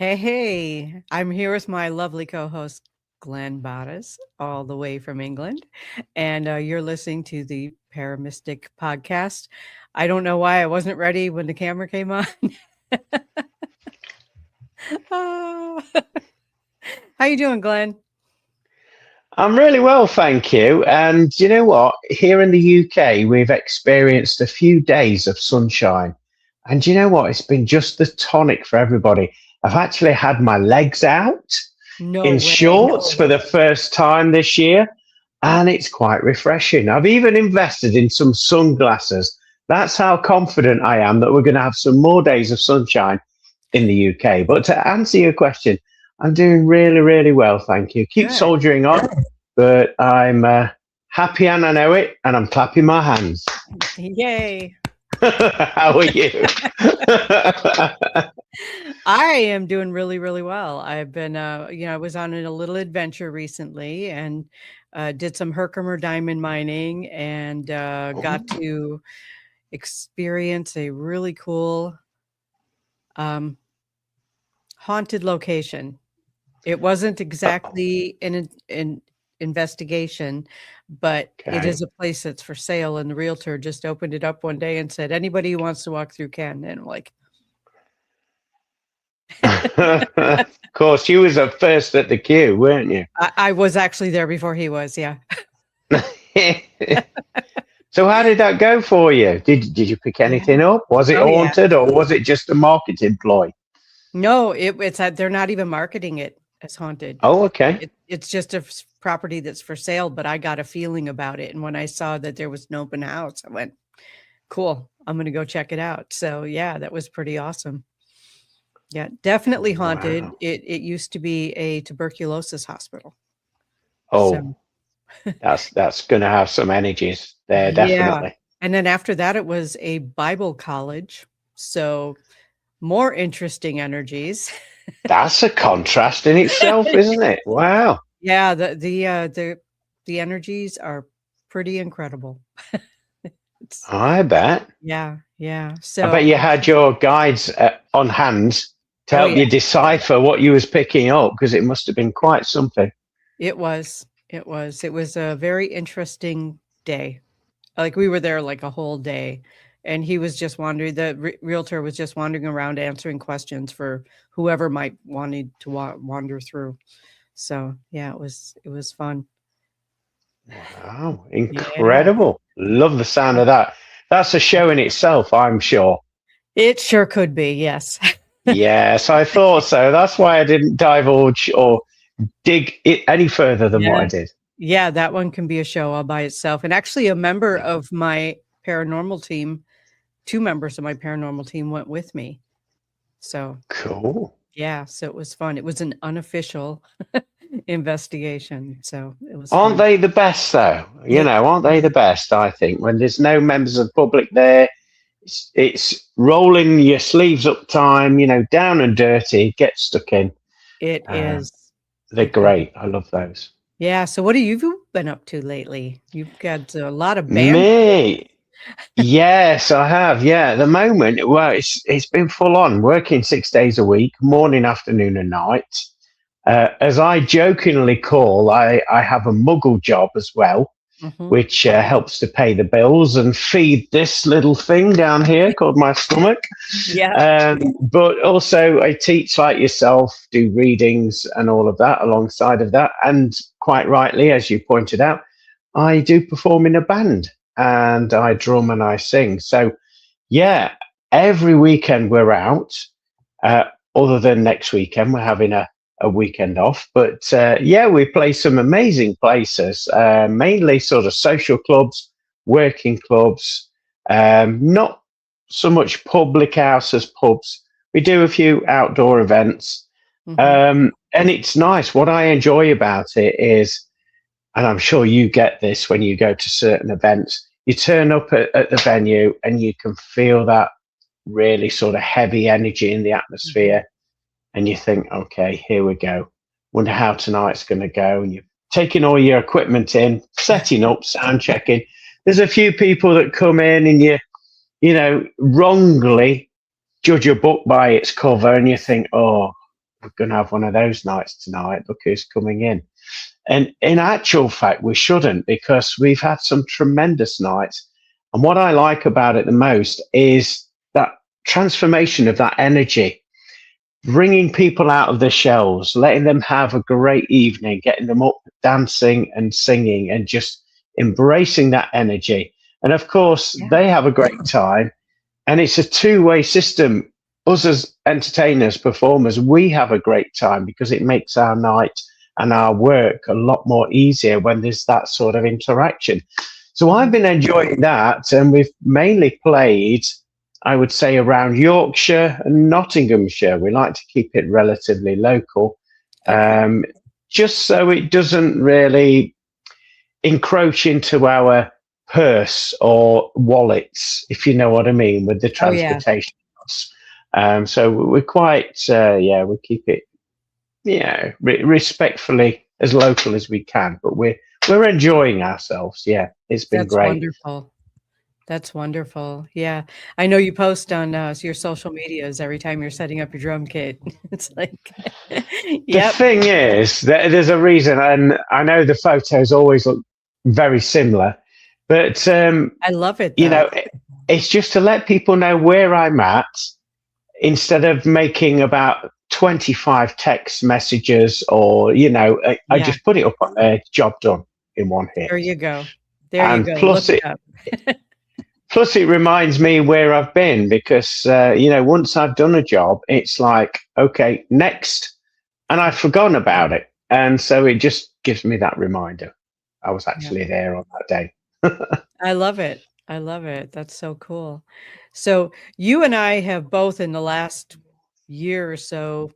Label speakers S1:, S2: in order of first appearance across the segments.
S1: Hey, I'm here with my lovely co-host, Glenn Boddice, all the way from England. And you're listening to the ParaMystic podcast. I don't know why I wasn't ready when the camera came on. Ah. How you doing, Glenn?
S2: I'm really well, thank you. And you know what? Here in the UK, we've experienced a few days of sunshine. And you know what? It's been just the tonic for everybody. I've actually had my legs out
S1: No
S2: in
S1: way.
S2: shorts for the first time this year, and it's quite refreshing. I've even invested in some sunglasses. That's how confident I am that we're going to have some more days of sunshine in the UK. But to answer your question, I'm doing really, really well, thank you. Keep
S1: Good.
S2: soldiering on, but I'm happy and I know it, and I'm clapping my hands.
S1: Yay.
S2: How are you?
S1: I am doing really, really well. I've been, I was on a little adventure recently and did some Herkimer diamond mining and got to experience a really cool um, haunted location. It wasn't exactly an investigation, but it
S2: Okay.
S1: is a place that's for sale. And the realtor just opened it up one day and said, anybody who wants to walk through can. And I'm like,
S2: Of course, you was up first at the queue, weren't you?
S1: I was actually there before he was. Yeah.
S2: So how did that go for you? Did you pick
S1: Yeah.
S2: anything up? Was it
S1: Oh, yeah.
S2: haunted or was it just a marketing ploy?
S1: No, it's that they're not even marketing it as haunted.
S2: Oh, okay.
S1: It's just a property that's for sale, but I got a feeling about it. And when I saw that there was an open house, I went, cool, I'm going to go check it out. So yeah, that was pretty awesome. Yeah, definitely haunted.
S2: Wow.
S1: It used to be a tuberculosis hospital.
S2: Oh,
S1: So
S2: that's gonna have some energies there,
S1: yeah.
S2: definitely.
S1: And then after that, it was a Bible college. So more interesting energies.
S2: That's a contrast in itself, isn't it? Wow.
S1: Yeah, the energies are pretty incredible. It's
S2: I bet.
S1: yeah, yeah.
S2: I bet
S1: So,
S2: you had your guides on hand to
S1: oh
S2: help
S1: yeah,
S2: you decipher what you was picking up because it must have been quite something.
S1: it was a very interesting day. Like we were there like a whole day, and he was just wandering. The realtor was just wandering around answering questions for whoever might wanted to wander through. So yeah, it was fun.
S2: Wow,
S1: Yeah,
S2: incredible. Love the sound of that. That's a show in itself, I'm sure.
S1: it sure could be. Yes.
S2: Yes, I thought so. That's why I didn't divulge or dig it any further than what I
S1: Yeah.
S2: did.
S1: Yeah, that one can be a show all by itself. And actually a member
S2: Yeah.
S1: of my paranormal team, 2 members of my paranormal team went with me. So,
S2: Cool.
S1: yeah, so it was fun. It was an unofficial investigation, so it was
S2: Aren't
S1: fun.
S2: they the best, though? You
S1: It
S2: know, aren't they the best? I think when there's no members of the public there, it's rolling your sleeves up time, you know, down and dirty, get stuck in.
S1: it
S2: Um,
S1: is.
S2: they're
S1: It is.
S2: great. I love those.
S1: Yeah, so what have you been up to lately? You've got a lot of band.
S2: Me, yes, I have. Yeah, at the moment, well, it's been full on working 6 days a week, morning, afternoon, and night. As I jokingly call, I have a muggle job as well,
S1: Mhm.
S2: which helps to pay the bills and feed this little thing down here called my stomach.
S1: Yeah.
S2: But also, I teach like yourself, do readings and all of that alongside of that. And quite rightly, as you pointed out, I do perform in a band and I drum and I sing. So, yeah, every weekend we're out. Uh, Other than next weekend, we're having a weekend off. But yeah, we play some amazing places, mainly sort of social clubs, working clubs, not so much public house as pubs. We do a few outdoor events.
S1: Mhm.
S2: And it's nice. What I enjoy about it is, and I'm sure you get this when you go to certain events, you turn up at the venue and you can feel that really sort of heavy energy in the
S1: Mhm.
S2: atmosphere. And you think, okay, here we go. Wonder how tonight's going to go. And you're taking all your equipment in, setting up, sound checking. There's a few people that come in and you know, wrongly judge a book by its cover and you think, oh, we're going to have one of those nights tonight. Look who's coming in. And in actual fact, we shouldn't, because we've had some tremendous nights. And what I like about it the most is that transformation of that energy, bringing people out of their shells, letting them have a great evening, getting them up, dancing and singing, and just embracing that energy. And of course, they have a great time. And it's a two-way system. Us as entertainers, performers, we have a great time because it makes our night and our work a lot more easier when there's that sort of interaction. So I've been enjoying that, and we've mainly played, I would say, around Yorkshire and Nottinghamshire. We like to keep it relatively local, just so it doesn't really encroach into our purse or wallets, if you know what I mean, with the transportation costs. So we're quite, we keep it, respectfully as local as we can, but we're enjoying ourselves. Yeah, it's been great.
S1: Wonderful. That's wonderful. Yeah. I know you post on your social medias every time you're setting up your drum kit. It's like,
S2: The thing is, there's a reason, and I know the photos always look very similar, but
S1: I love it, though.
S2: you know, it's just to let people know where I'm at, instead of making about 25 text messages, or I just put it up on there, job done in one hit.
S1: There you go. There you go.
S2: Plus plus it reminds me where I've been, because once I've done a job, it's like, okay, next, and I've forgotten about it, and so it just gives me that reminder. I was actually there on that day.
S1: I love it. I love it. That's so cool. So you and I have both, in the last year or so,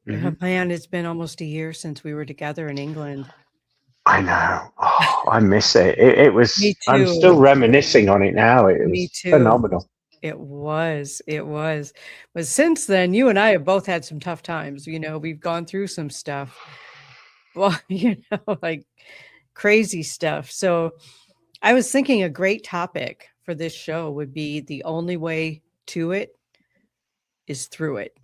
S1: man, it's been almost a year since we were together in England.
S2: I know. Oh, I miss it. It was.
S1: Me too.
S2: I'm still reminiscing on it now. It was phenomenal.
S1: It was. It was. But since then, you and I have both had some tough times. We've gone through some stuff. Well, like crazy stuff. So I was thinking a great topic for this show would be the only way to it is through it.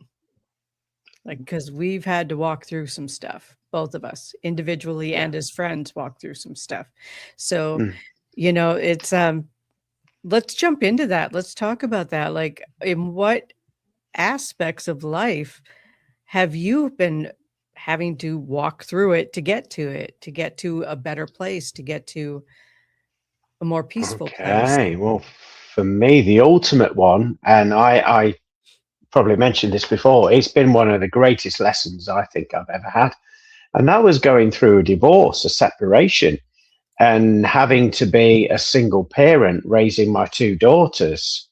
S1: Like, because we've had to walk through some stuff, both of us, individually and as friends, walk through some stuff. So, it's, let's jump into that. Let's talk about that. Like, in what aspects of life have you been having to walk through it to get to a better place, to get to a more peaceful place?
S2: Okay, well, for me, the ultimate one, and I probably mentioned this before, it's been one of the greatest lessons I think I've ever had. And that was going through a divorce, a separation, and having to be a single parent raising my two daughters,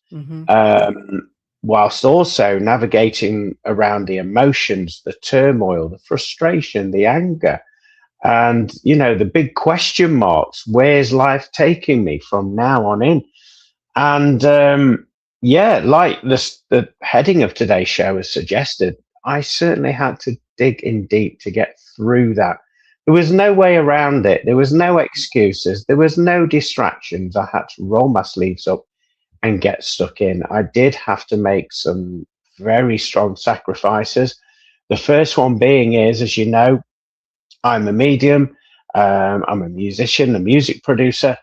S2: whilst also navigating around the emotions, the turmoil, the frustration, the anger, and, the big question marks. Where's life taking me from now on in? And like the heading of today's show has suggested, I certainly had to dig in deep to get through that. There was no way around it. There was no excuses. There was no distractions. I had to roll my sleeves up and get stuck in. I did have to make some very strong sacrifices. The first one being is, as you know, I'm a medium. I'm a musician, a music producer.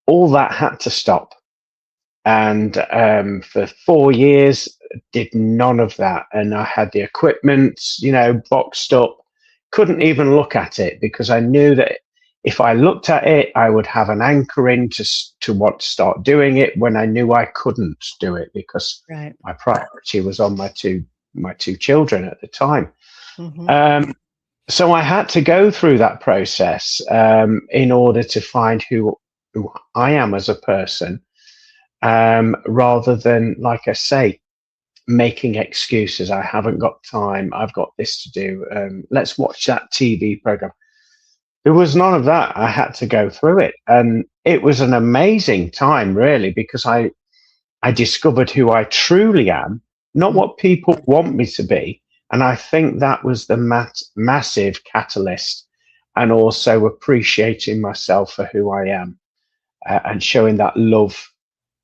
S2: All that had to stop. And for 4 years, did none of that. And I had the equipment, boxed up, couldn't even look at it, because I knew that if I looked at it, I would have an anchoring to want to start doing it, when I knew I couldn't do it, because my priority was on my two children at the time. So I had to go through that process in order to find who I am as a person. Rather than, like I say, making excuses. I haven't got time. I've got this to do. Let's watch that TV program. There was none of that. I had to go through it. And it was an amazing time, really, because I discovered who I truly am, not what people want me to be. And I think that was the massive catalyst, and also appreciating myself for who I am, and showing that love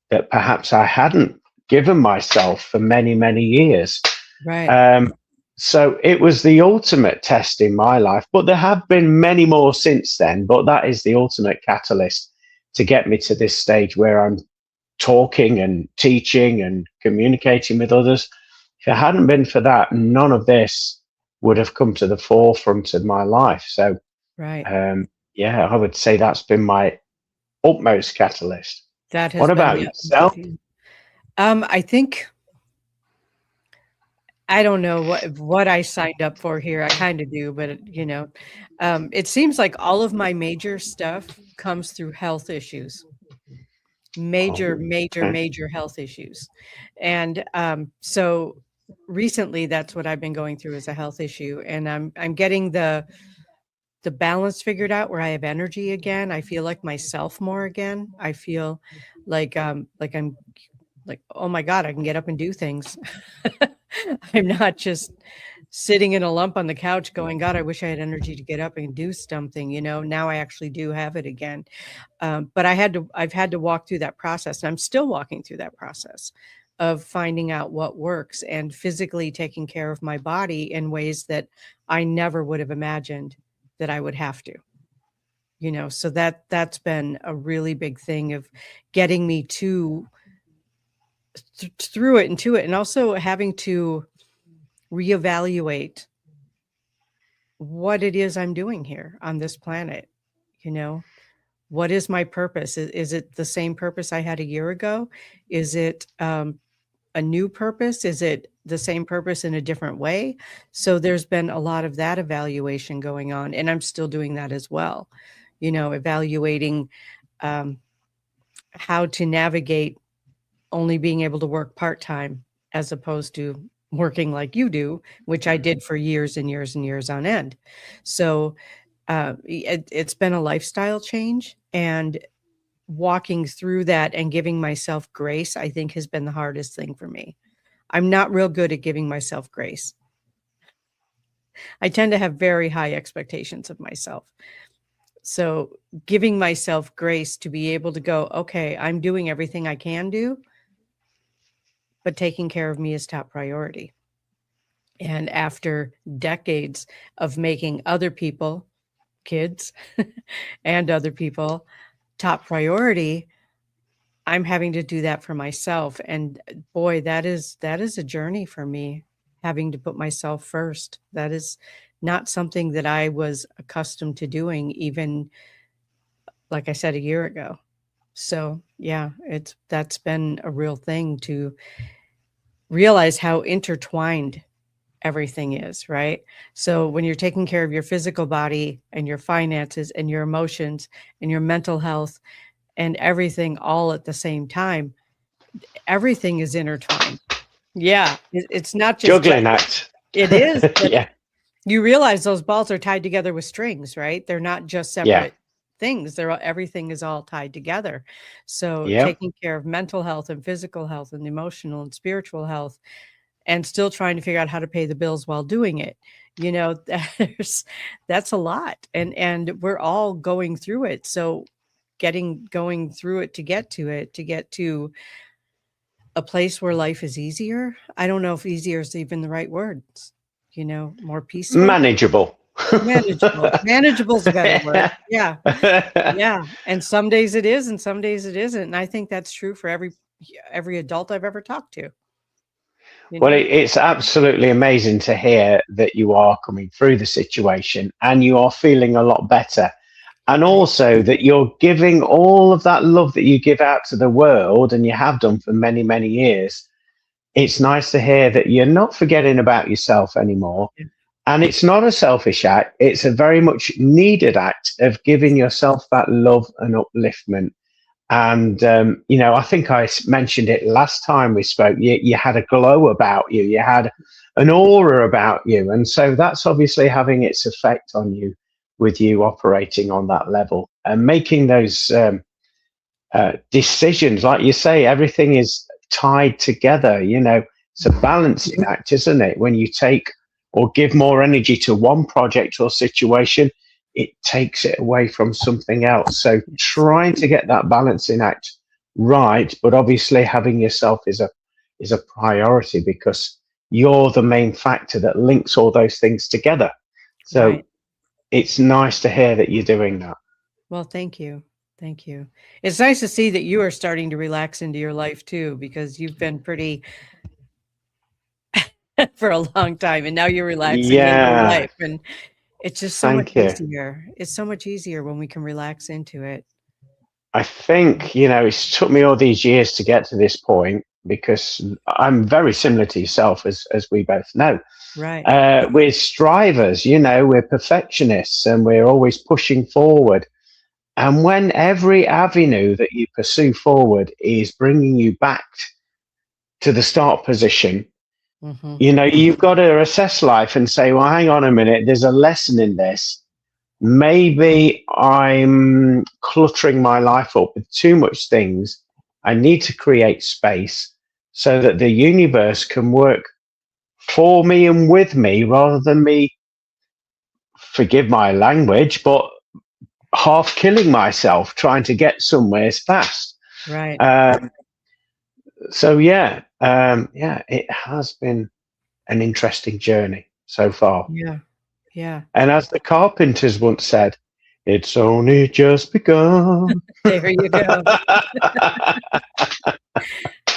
S2: that perhaps I hadn't given myself for many, many years. So it was the ultimate test in my life, but there have been many more since then. But that is the ultimate catalyst to get me to this stage where I'm talking and teaching and communicating with others. If it hadn't been for that, none of this would have come to the forefront of my life. So,
S1: Right.
S2: yeah, I would say that's been my utmost catalyst.
S1: That
S2: What
S1: has been
S2: about
S1: the
S2: yourself?
S1: I think I don't know what I signed up for here. I kind of do, but it seems like all of my major stuff comes through health issues. Major,
S2: Oh,
S1: major,
S2: okay.
S1: major health issues. And so recently that's what I've been going through is a health issue. And I'm getting the balance figured out where I have energy again. I feel like myself more again. I feel like I'm like, oh my God, I can get up and do things. I'm not just sitting in a lump on the couch going, God, I wish I had energy to get up and do something. Now I actually do have it again. But I've had to walk through that process, and I'm still walking through that process of finding out what works and physically taking care of my body in ways that I never would have imagined that I would have to. So that's been a really big thing of getting me to through it and to it, and also having to reevaluate what it is I'm doing here on this planet. What is my purpose? Is it the same purpose I had a year ago? Is it a new purpose? Is it the same purpose in a different way? So there's been a lot of that evaluation going on, and I'm still doing that as well. Evaluating how to navigate only being able to work part-time as opposed to working like you do, which I did for years and years and years on end. So it's been a lifestyle change, and walking through that and giving myself grace, I think, has been the hardest thing for me. I'm not real good at giving myself grace. I tend to have very high expectations of myself. So giving myself grace to be able to go, okay, I'm doing everything I can do, but taking care of me is top priority. And after decades of making other people, kids, and other people top priority, I'm having to do that for myself. And boy, that is a journey for me, having to put myself first. That is not something that I was accustomed to doing, even like I said, a year ago. So yeah, that's been a real thing to realize how intertwined everything is, right? So when you're taking care of your physical body and your finances and your emotions and your mental health and everything all at the same time, everything is intertwined. Yeah, it's not just
S2: Juggling act.
S1: it is, but
S2: Yeah,
S1: you realize those balls are tied together with strings, right? They're not just
S2: yeah,
S1: separate things. Everything is all tied together. So
S2: yeah.
S1: taking care of mental health and physical health and emotional and spiritual health, and still trying to figure out how to pay the bills while doing it. That's a lot. And we're all going through it. So going through it to get to a place where life is easier. I don't know if easier is even the right words, more peaceful,
S2: Manageable.
S1: manageable. Manageable is a better word. Yeah. Yeah. And some days it is, and some days it isn't. And I think that's true for every adult I've ever talked to.
S2: Well, it's absolutely amazing to hear that you are coming through the situation and you are feeling a lot better. And
S1: Right.
S2: also that you're giving all of that love that you give out to the world, and you have done for many, many years. It's nice to hear that you're not forgetting about yourself anymore.
S1: Yeah.
S2: And it's not a selfish act, it's a very much needed act of giving yourself that love and upliftment. And, I think I mentioned it last time we spoke. You had a glow about you, you had an aura about you. And so that's obviously having its effect on you, with you operating on that level and making those decisions. Like you say, everything is tied together. It's a balancing act, isn't it? When you take or give more energy to one project or situation, it takes it away from something else. So trying to get that balancing act right, but obviously having yourself is a priority, because you're the main factor that links all those things together. So
S1: Right.
S2: it's nice to hear that you're doing that.
S1: Well, thank you. Thank you. It's nice to see that you are starting to relax into your life too, because you've been pretty for a long time, and now you're relaxing into your
S2: Yeah,
S1: life, and it's just so much
S2: thank you.
S1: easier. It's so much easier when we can relax into it.
S2: I think, you know, it's took me all these years to get to this point because I'm very similar to yourself, as we both know.
S1: Right.
S2: We're strivers, you know, we're perfectionists and we're always pushing forward. And when every avenue that you pursue forward is bringing you back to the start position,
S1: Mhm.
S2: you know, you've got to assess life and say, well, hang on a minute, there's a lesson in this. Maybe I'm cluttering my life up with too much things. I need to create space so that the universe can work for me and with me rather than me, forgive my language, but half killing myself trying to get somewhere fast.
S1: Right.
S2: So yeah, it has been an interesting journey so far.
S1: Yeah. Yeah.
S2: And as the Carpenters once said, it's only just begun.
S1: There you go.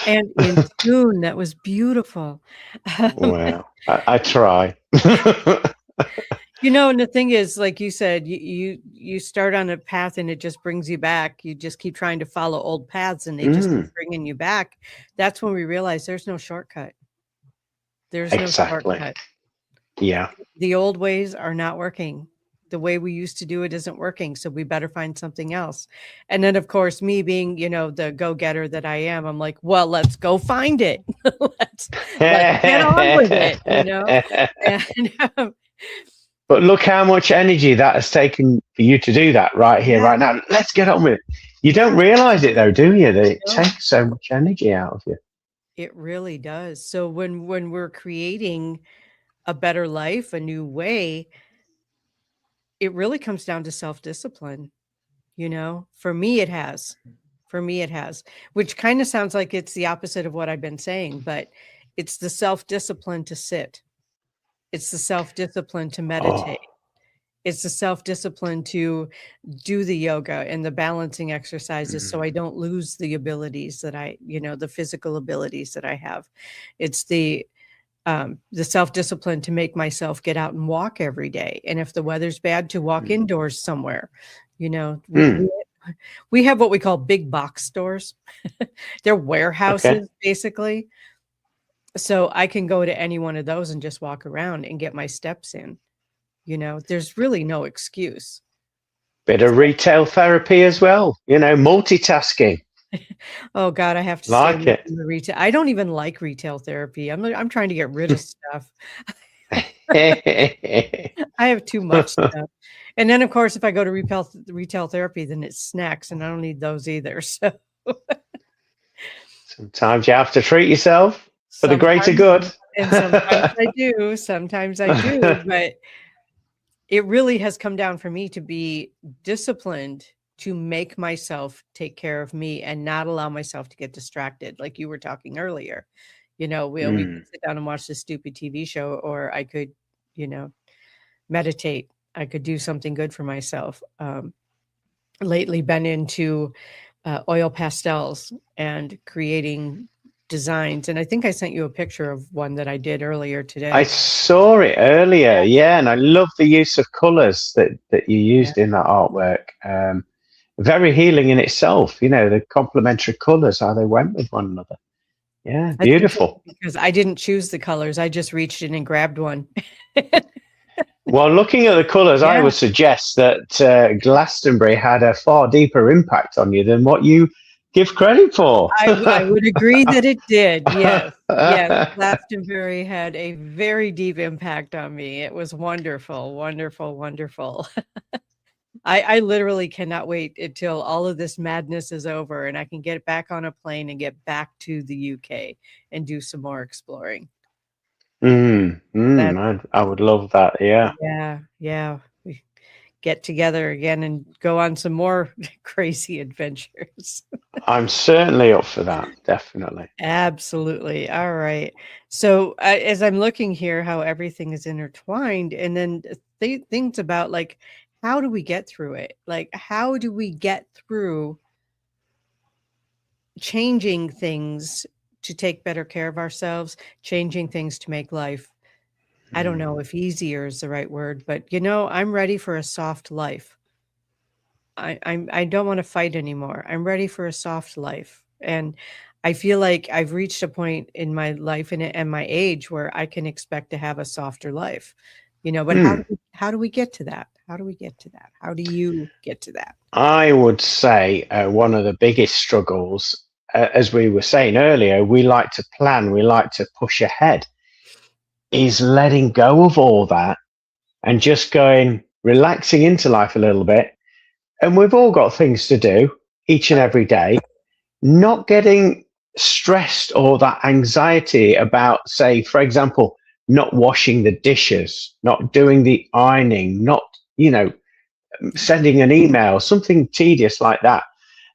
S1: And in tune, that was beautiful.
S2: Well, I try.
S1: You know, and the thing is, like you said, you start on a path and it just brings you back. You just keep trying to follow old paths and they just keep bringing you back. That's when we realize there's no shortcut. There's no
S2: Exactly.
S1: shortcut.
S2: Yeah.
S1: The old ways are not working. The way we used to do it isn't working, so we better find something else. And then, of course, me being, you know, the go-getter that I am, I'm like, well, let's go find it. Let's get on with it, you know? And
S2: But look how much energy that has taken for you to do that right here,
S1: yeah,
S2: right now. Let's get on with it. You don't realize it though, do you? That it
S1: no,
S2: takes so much energy out of you.
S1: it really does. So when we're creating a better life, a new way, it really comes down to self-discipline, you know? For me, it has. For me, it has, which kind of sounds like it's the opposite of what I've been saying, but it's the self-discipline to sit. It's the self-discipline to
S2: Oh,
S1: meditate. It's the self-discipline to do the yoga and the balancing exercises so I
S2: mm,
S1: don't lose the abilities that you know, the physical abilities that I have. It's the self-discipline to make myself get out and walk every day. And if the weather's bad, to walk
S2: mm,
S1: indoors somewhere. You know,
S2: mm.
S1: we have what we call big box stores. They're
S2: Okay.
S1: warehouses, basically. So I can go to any one of those and just walk around and get my steps in. You know, there's really no excuse.
S2: Bit of retail therapy as well, you know, multitasking.
S1: Oh God, I have to stay
S2: Like
S1: away
S2: it.
S1: from the retail. I don't even like retail therapy. I'm trying to get rid of stuff. I have too much stuff. And then of course, if I go to retail therapy, then it's snacks and I don't need those either. So
S2: Sometimes you have to treat yourself for the greater
S1: sometimes
S2: good.
S1: and sometimes I do, but it really has come down for me to be disciplined to make myself take care of me and not allow myself to get distracted, like you were talking earlier. You know, we
S2: Mm,
S1: could sit down and watch this stupid TV show, or I could, you know, meditate. I could do something good for myself. Lately been into oil pastels and creating designs, and I think I sent you a picture of one that I did earlier
S2: I
S1: today.
S2: saw it earlier,
S1: Yeah.
S2: yeah, and I love the use of colours that you
S1: Yeah.
S2: used in that artwork. Very healing in itself, you know, the complementary colours, how they went with one another. Yeah,
S1: I think it's
S2: beautiful.
S1: because I didn't choose the colors. I just reached in and grabbed one.
S2: Well, looking at the colours, I
S1: Yeah,
S2: would suggest that Glastonbury had a far deeper impact on you than what you give credit for.
S1: I would agree that it did. Yes. Yes. Glastonbury had a very deep impact on me. It was wonderful, wonderful, wonderful. I literally cannot wait until all of this madness is over and I can get back on a plane and get back to the UK and do some more exploring. That
S2: I would love that. Yeah.
S1: yeah, yeah. get together again and go on some more crazy adventures.
S2: I'm certainly up for that. Definitely.
S1: Absolutely. All right. So as I'm looking here, how everything is intertwined, and then things about like, how do we get through it? Like, how do we get through changing things to take better care of ourselves, changing things to make life, I don't know if easier is the right word, but I'm ready for a soft life. I don't want to fight anymore. I'm ready for a soft life. And I feel like I've reached a point in my life and my age where I can expect to have a softer life. But how do we get to that? How do we get to that? How do you get to that?
S2: I would say one of the biggest struggles, as we were saying earlier, we like to plan, we like to push ahead, is letting go of all that and just going, relaxing into life a little bit. And we've all got things to do each and every day, not getting stressed or that anxiety about, say, for example, not washing the dishes, not doing the ironing, not, sending an email, something tedious like that.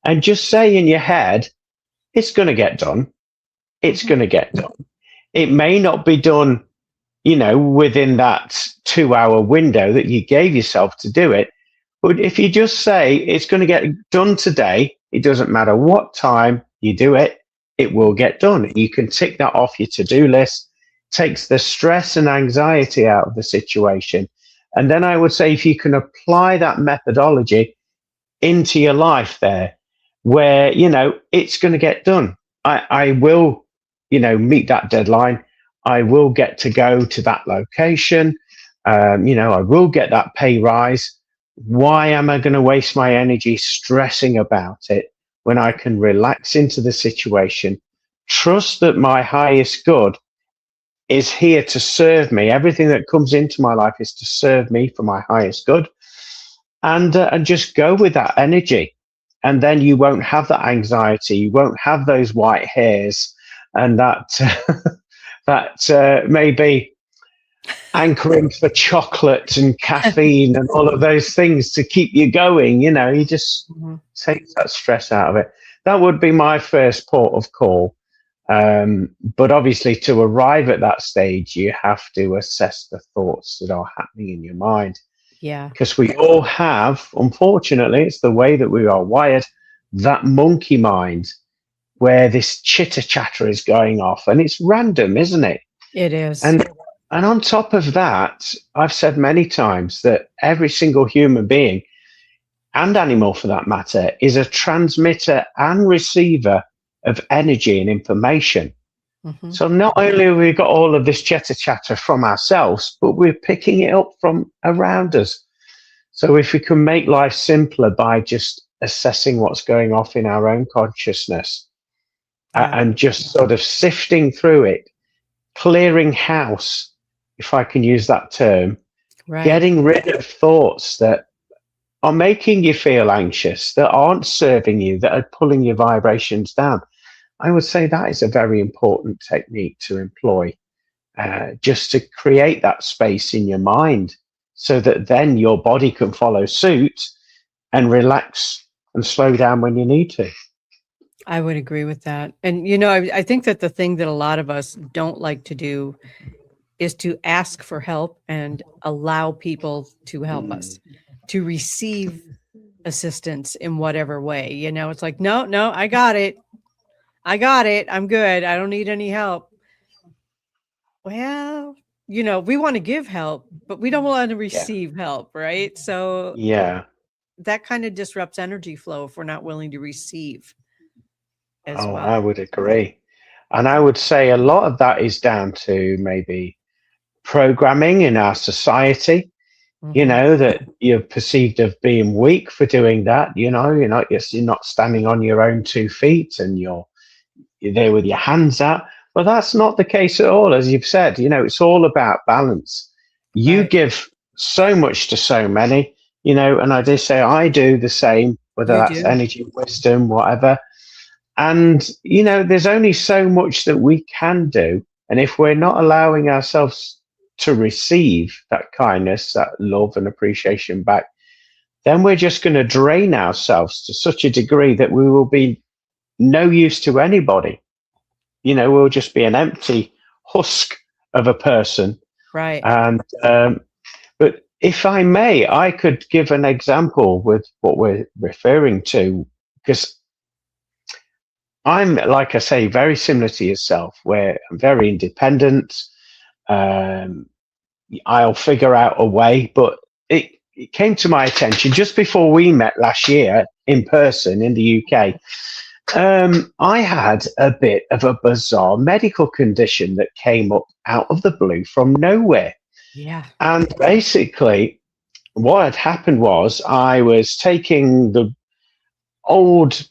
S2: And just say in your head, it's going to get done. It's going to get done. It may not be done, within that 2-hour window that you gave yourself to do it. But if you just say it's going to get done today, it doesn't matter what time you do it, it will get done. You can tick that off your to-do list, takes the stress and anxiety out of the situation. And then I would say if you can apply that methodology into your life there, where, it's going to get done. I will, meet that deadline. I will get to go to that location. I will get that pay rise. Why am I going to waste my energy stressing about it when I can relax into the situation, trust that my highest good is here to serve me? Everything that comes into my life is to serve me for my highest good, and just go with that energy. And then you won't have that anxiety, you won't have those white hairs, and that maybe anchoring for chocolate and caffeine and all of those things to keep you going. You just take that stress out of it. That would be my first port of call. But obviously, to arrive at that stage, you have to assess the thoughts that are happening in your mind.
S1: Yeah.
S2: Because we all have, unfortunately, it's the way that we are wired, that monkey mind where this chitter chatter is going off, and it's random, isn't it?
S1: It is.
S2: And on top of that, I've said many times that every single human being, and animal for that matter, is a transmitter and receiver of energy and information. So not only have we got all of this chitter chatter from ourselves, but we're picking it up from around us. So if we can make life simpler by just assessing what's going off in our own consciousness, and just sort of sifting through it, clearing house, if I can use that term, getting rid of thoughts that are making you feel anxious, that aren't serving you, that are pulling your vibrations down. I would say that is a very important technique to employ, just to create that space in your mind so that then your body can follow suit and relax and slow down when you need to.
S1: I would agree with that. And, I think that the thing that a lot of us don't like to do is to ask for help and allow people to help us, to receive assistance in whatever way. It's like, no, I got it. I'm good. I don't need any help. Well, we want to give help, but we don't want to receive help, right? So that kind of disrupts energy flow if we're not willing to receive as well.
S2: I would agree. And I would say a lot of that is down to maybe programming in our society, that you're perceived of being weak for doing that. You're not standing on your own 2 feet and you're there with your hands out. Well, that's not the case at all. As you've said, it's all about balance. You give so much to so many, and I dare say I do the same, whether that's energy, wisdom, whatever. And, there's only so much that we can do. And if we're not allowing ourselves to receive that kindness, that love and appreciation back, then we're just going to drain ourselves to such a degree that we will be no use to anybody. We'll just be an empty husk of a person.
S1: Right.
S2: And but if I may, I could give an example with what we're referring to, because I'm, like I say, very similar to yourself, where I'm very independent. I'll figure out a way, but it came to my attention just before we met last year in person in the UK. I had a bit of a bizarre medical condition that came up out of the blue from nowhere.
S1: Yeah.
S2: And basically, what had happened was I was taking the old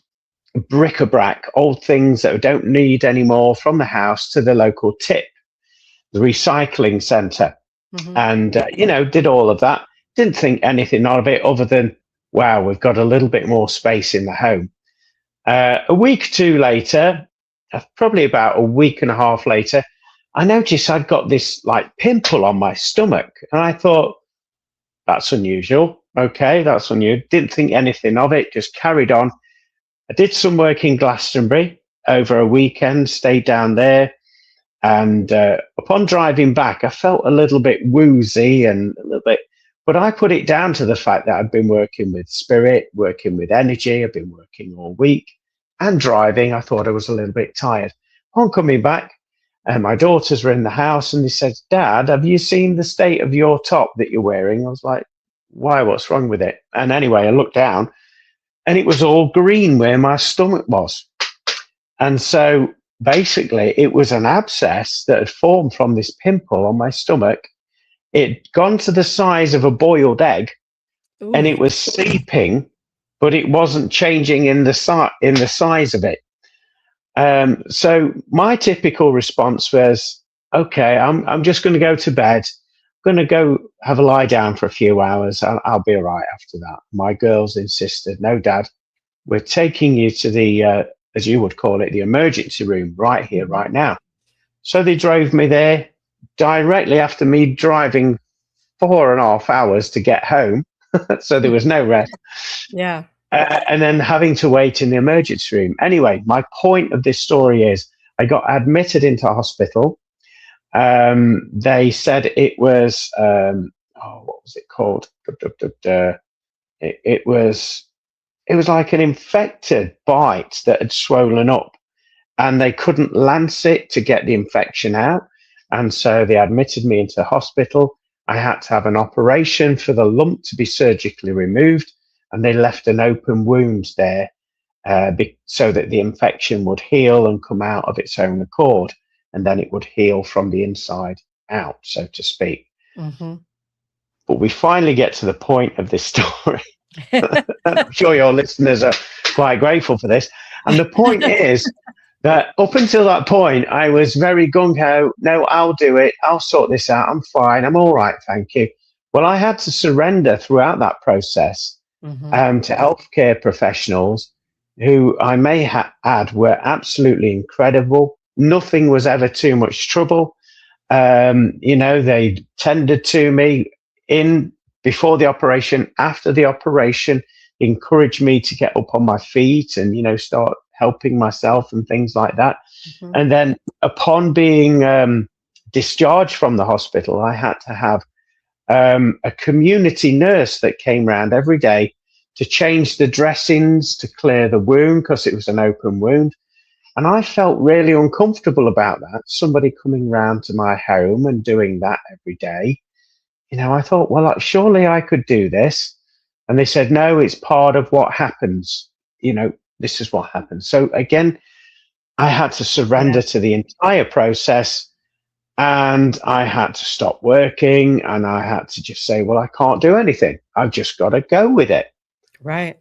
S2: bric-a-brac, old things that I don't need anymore from the house to the local tip, the recycling centre.
S1: Mm-hmm.
S2: And, did all of that. Didn't think anything of it other than, wow, we've got a little bit more space in the home. A week or two later, probably about a week and a half later, I noticed I'd got this like pimple on my stomach. And I thought, that's unusual. Okay, that's unusual. Didn't think anything of it, just carried on. I did some work in Glastonbury over a weekend, stayed down there. And upon driving back, I felt a little bit woozy and a little bit, but I put it down to the fact that I'd been working with spirit, working with energy. I've been working all week and driving. I thought I was a little bit tired. On coming back, my daughters were in the house and they said, Dad, have you seen the state of your top that you're wearing? I was like, why? What's wrong with it? And anyway, I looked down and it was all green where my stomach was. And so basically, it was an abscess that had formed from this pimple on my stomach. It'd gone to the size of a boiled egg. Ooh. And it was seeping, but it wasn't changing in the size of it. So my typical response was, okay, I'm just going to go to bed. I'm going to go have a lie down for a few hours. I'll be all right after that. My girls insisted, no, Dad, we're taking you to the as you would call it, the emergency room right here, right now. So they drove me there directly after me driving 4.5 hours to get home. So there was no rest.
S1: Yeah.
S2: And then having to wait in the emergency room. Anyway, my point of this story is I got admitted into hospital. They said it was, what was it called? It was like an infected bite that had swollen up and they couldn't lance it to get the infection out. And so they admitted me into hospital. I had to have an operation for the lump to be surgically removed. And they left an open wound there so that the infection would heal and come out of its own accord. And then it would heal from the inside out, so to speak. Mm-hmm. But we finally get to the point of this story. I'm sure your listeners are quite grateful for this. And the point is that up until that point, I was very gung-ho. No, I'll do it. I'll sort this out. I'm fine. I'm all right. Thank you. Well, I had to surrender throughout that process to healthcare professionals who I may add were absolutely incredible. Nothing was ever too much trouble. They tended to me before the operation, after the operation, encouraged me to get up on my feet and, start helping myself and things like that. Mm-hmm. And then upon being discharged from the hospital, I had to have a community nurse that came round every day to change the dressings, to clear the wound because it was an open wound. And I felt really uncomfortable about that. Somebody coming round to my home and doing that every day. I thought, well, surely I could do this. And they said, no, it's part of what happens. This is what happens. So again, I had to surrender to the entire process and I had to stop working and I had to just say, well, I can't do anything. I've just got to go with it.
S1: Right.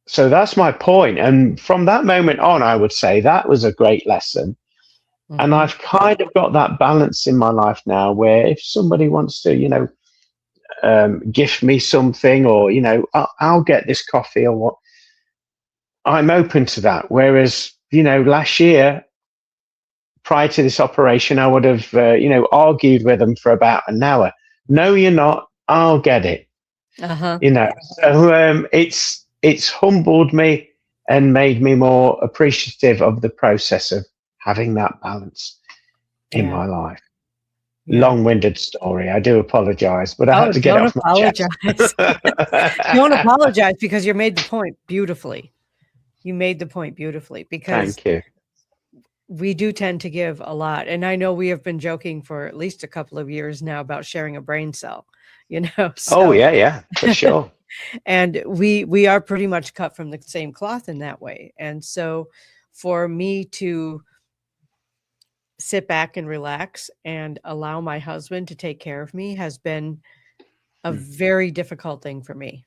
S2: So that's my point. And from that moment on, I would say that was a great lesson. Mm-hmm. And I've kind of got that balance in my life now where if somebody wants to, gift me something or, I'll get this coffee or what, I'm open to that. Whereas, last year, prior to this operation, I would have, argued with them for about an hour. No, you're not. I'll get it.
S1: Uh-huh.
S2: You know, so it's humbled me and made me more appreciative of the process of having that balance in
S1: Yeah.
S2: my life.
S1: Yeah.
S2: Long-winded story. I do apologize, but I
S1: Oh,
S2: had to get it
S1: don't
S2: off my chest.
S1: apologize. Don't apologize because you made the point beautifully. You made the point beautifully because
S2: Thank you.
S1: we do tend to give a lot. And I know we have been joking for at least a couple of years now about sharing a brain cell, you know,
S2: Oh
S1: so
S2: yeah, for sure.
S1: and we are pretty much cut from the same cloth in that way. And so for me to sit back and relax and allow my husband to take care of me has been a very difficult thing for me.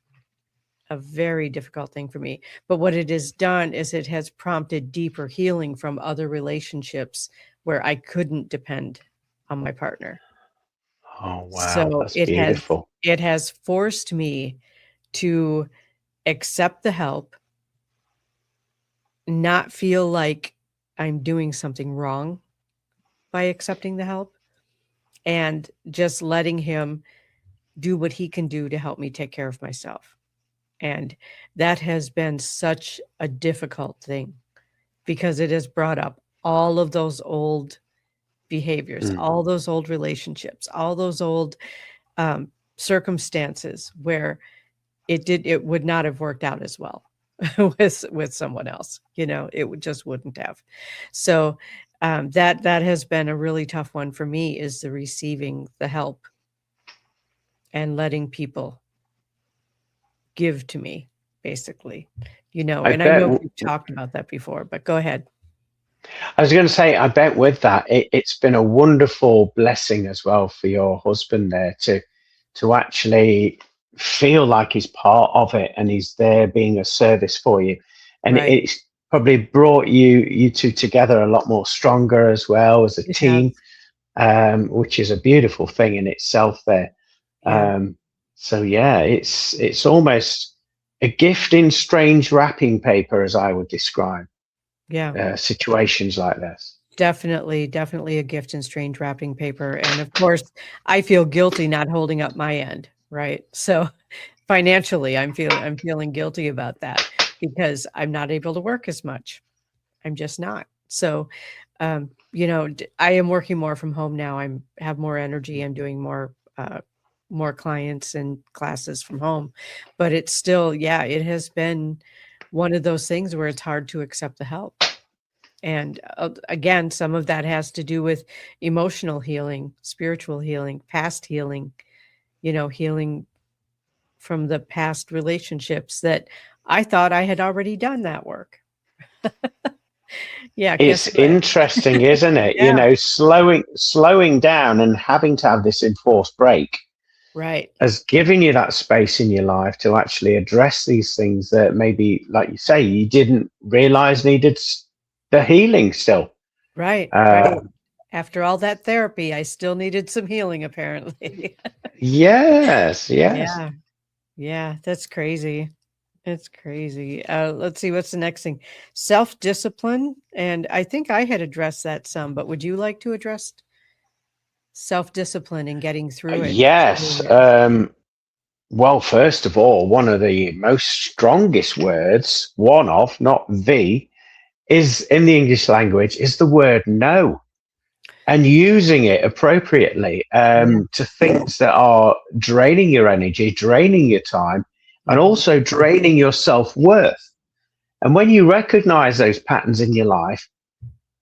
S1: A very difficult thing for me. But what it has done is it has prompted deeper healing from other relationships where I couldn't depend on my partner.
S2: Oh wow,
S1: So
S2: that's beautiful.
S1: it has forced me to accept the help, not feel like I'm doing something wrong by accepting the help, and just letting him do what he can do to help me take care of myself. And that has been such a difficult thing because it has brought up all of those old behaviors,
S2: Mm.
S1: all those old relationships, all those old circumstances where it would not have worked out as well with someone else. You know, just wouldn't have. So that has been a really tough one for me, is the receiving the help and letting people give to me, basically, you know.
S2: I
S1: And I
S2: bet.
S1: know we've talked about that before, but go ahead.
S2: I was going to say, I bet with that, it's been a wonderful blessing as well for your husband there to actually feel like he's part of it and he's there being a service for you, and
S1: Right.
S2: it's probably brought you two together a lot more stronger as well as a
S1: It has.
S2: team, which is a beautiful thing in itself there.
S1: Yeah.
S2: So yeah, it's almost a gift in strange wrapping paper, as I would describe
S1: Yeah.
S2: situations like this.
S1: Definitely, definitely a gift in strange wrapping paper. And of course, I feel guilty not holding up my end, right? So financially, I'm feeling guilty about that because I'm not able to work as much. I'm just not. So, you know, I am working more from home now. Have more energy. I'm doing more clients and classes from home, but it's still, yeah, it has been one of those things where it's hard to accept the help. And again, some of that has to do with emotional healing, spiritual healing, past healing, you know, healing from the past relationships that I thought I had already done that work. Yeah, guess
S2: It's
S1: what?
S2: interesting, isn't it? You
S1: Yeah,
S2: know, slowing down and having to have this enforced break
S1: right,
S2: has given you that space in your life to actually address these things that maybe, like you say, you didn't realize needed the healing still.
S1: right. After all that therapy, I still needed some healing, apparently.
S2: Yes.
S1: Yeah, yeah, that's crazy. It's crazy. Let's see, what's the next thing? Self-discipline. And I think I had addressed that some, but would you like to address self-discipline and getting through it?
S2: Yes. Well, first of all, one of the most strongest words, one of, not the, is in the English language, is the word no. And using it appropriately
S1: Yeah.
S2: to things that are draining your energy, draining your time, and
S1: Mhm.
S2: also draining your self worth. And when you recognize those patterns in your life,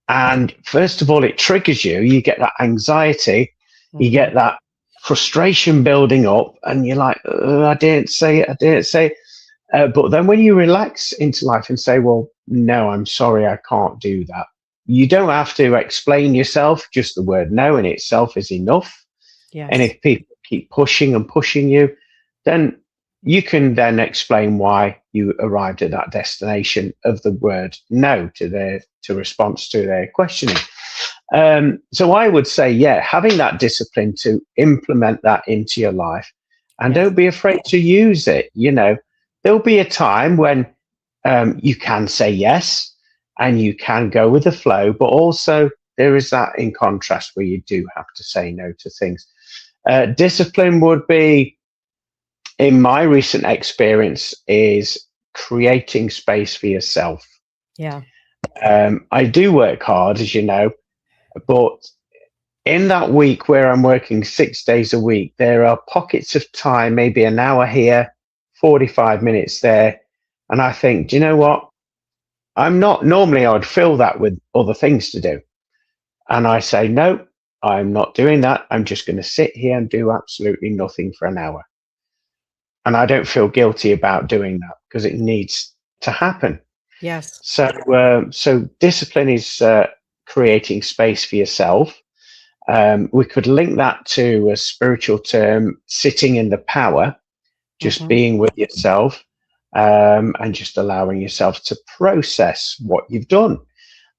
S2: and first of all, it triggers you, you get that anxiety, you
S1: Mhm.
S2: get that frustration building up, and you're like, I didn't say it, I didn't say it. But then when you relax into life and say, well, no, I'm sorry, I can't do that. You don't have to explain yourself. Just the word no in itself is enough. And
S1: Yes.
S2: if people keep pushing and pushing you, then you can then explain why you arrived at that destination of the word no to response to their questioning. So I would say, yeah, having that discipline to implement that into your life, and
S1: Yes.
S2: don't be afraid to use it. You know, there'll be a time when you can say yes and you can go with the flow, but also there is that in contrast where you do have to say no to things. Discipline would be in my recent experience is creating space for yourself.
S1: Yeah.
S2: I do work hard, as you know, but in that week where I'm working 6 days a week, there are pockets of time, maybe an hour here, 45 minutes there. And I think, do you know what? I'm not normally, I would fill that with other things to do. And I say, no, I'm not doing that. I'm just going to sit here and do absolutely nothing for an hour. And I don't feel guilty about doing that because it needs to happen.
S1: Yes.
S2: So discipline is creating space for yourself. We could link that to a spiritual term, sitting in the power, just being with yourself, and just allowing yourself to process what you've done.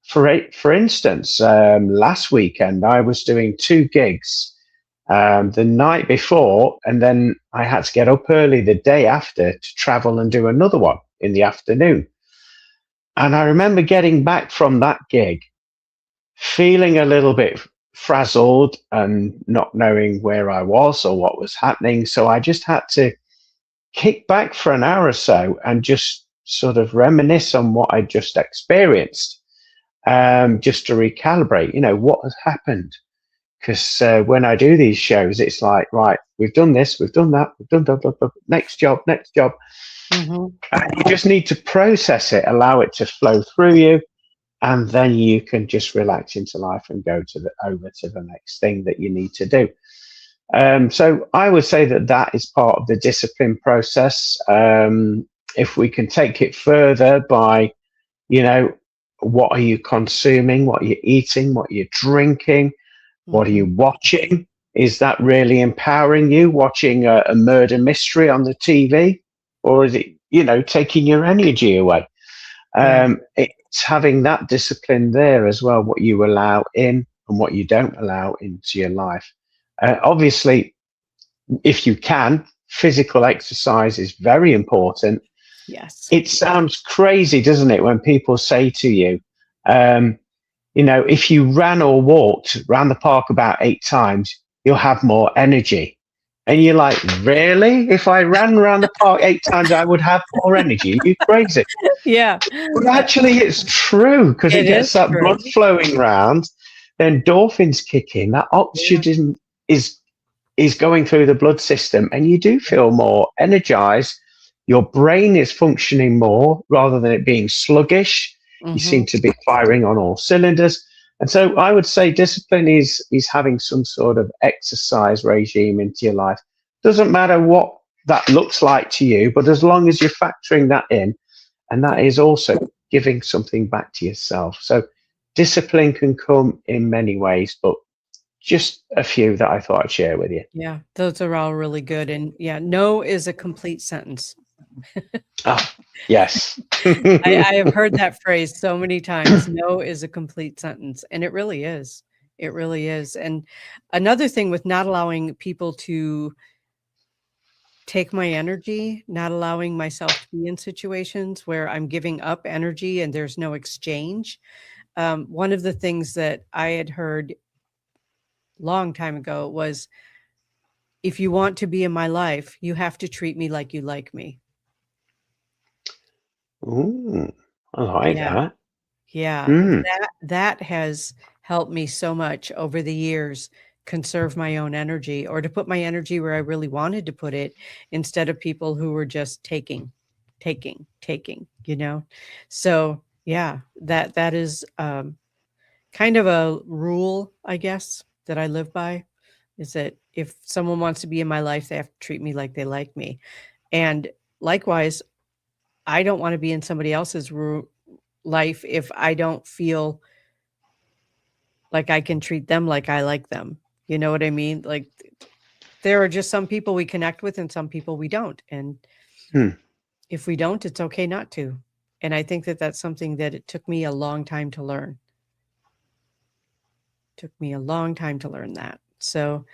S2: For instance, last weekend I was doing 2 gigs the night before, and then I had to get up early the day after to travel and do another one in the afternoon. And I remember getting back from that gig feeling a little bit frazzled and not knowing where I was or what was happening. So I just had to kick back for an hour or so and just sort of reminisce on what I just experienced, just to recalibrate, what has happened. Because when I do these shows, it's like, right, we've done this, we've done that, we've done that, next job, next job. And you just need to process it, allow it to flow through you, and then you can just relax into life and go over to the next thing that you need to do. So I would say that is part of the discipline process. If we can take it further by, what are you consuming? What are you eating? What are you drinking? What are you watching? Is that really empowering you, watching a murder mystery on the TV? Or is it, taking your energy away? It's having that discipline there as well, what you allow in and what you don't allow into your life. Obviously, if you can, physical exercise is very important.
S1: Yes.
S2: It sounds crazy, doesn't it, when people say to you, if you ran or walked around the park about 8 times, you'll have more energy. And you're like, really? If I ran around the park 8 times, I would have more energy? You're crazy.
S1: Yeah.
S2: But actually, it's true because it gets that blood flowing around. Then endorphins kick in. That oxygen is going through the blood system, and you do feel more energized. Your brain is functioning more rather than it being sluggish. You seem to be firing on all cylinders. And so I would say discipline is having some sort of exercise regime into your life. Doesn't matter what that looks like to you, but as long as you're factoring that in, and that is also giving something back to yourself. So discipline can come in many ways, but just a few that I thought I'd share with you.
S1: Yeah, those are all really good. And yeah, no is a complete sentence.
S2: Ah, yes.
S1: I have heard that phrase so many times. No is a complete sentence. And it really is. It really is. And another thing with not allowing people to take my energy, not allowing myself to be in situations where I'm giving up energy and there's no exchange. One of the things that I had heard long time ago was, if you want to be in my life, you have to treat me like you like me.
S2: Ooh, I like that.
S1: Yeah. That has helped me so much over the years conserve my own energy, or to put my energy where I really wanted to put it, instead of people who were just taking, So yeah, that is kind of a rule, I guess, that I live by, is that if someone wants to be in my life, they have to treat me like they like me. And likewise, I don't want to be in somebody else's life if I don't feel like I can treat them like I like them. You know what I mean? Like, there are just some people we connect with and some people we don't. And if we don't, it's okay not to. And I think that that's something that it took me a long time to learn. Took me a long time to learn that. So,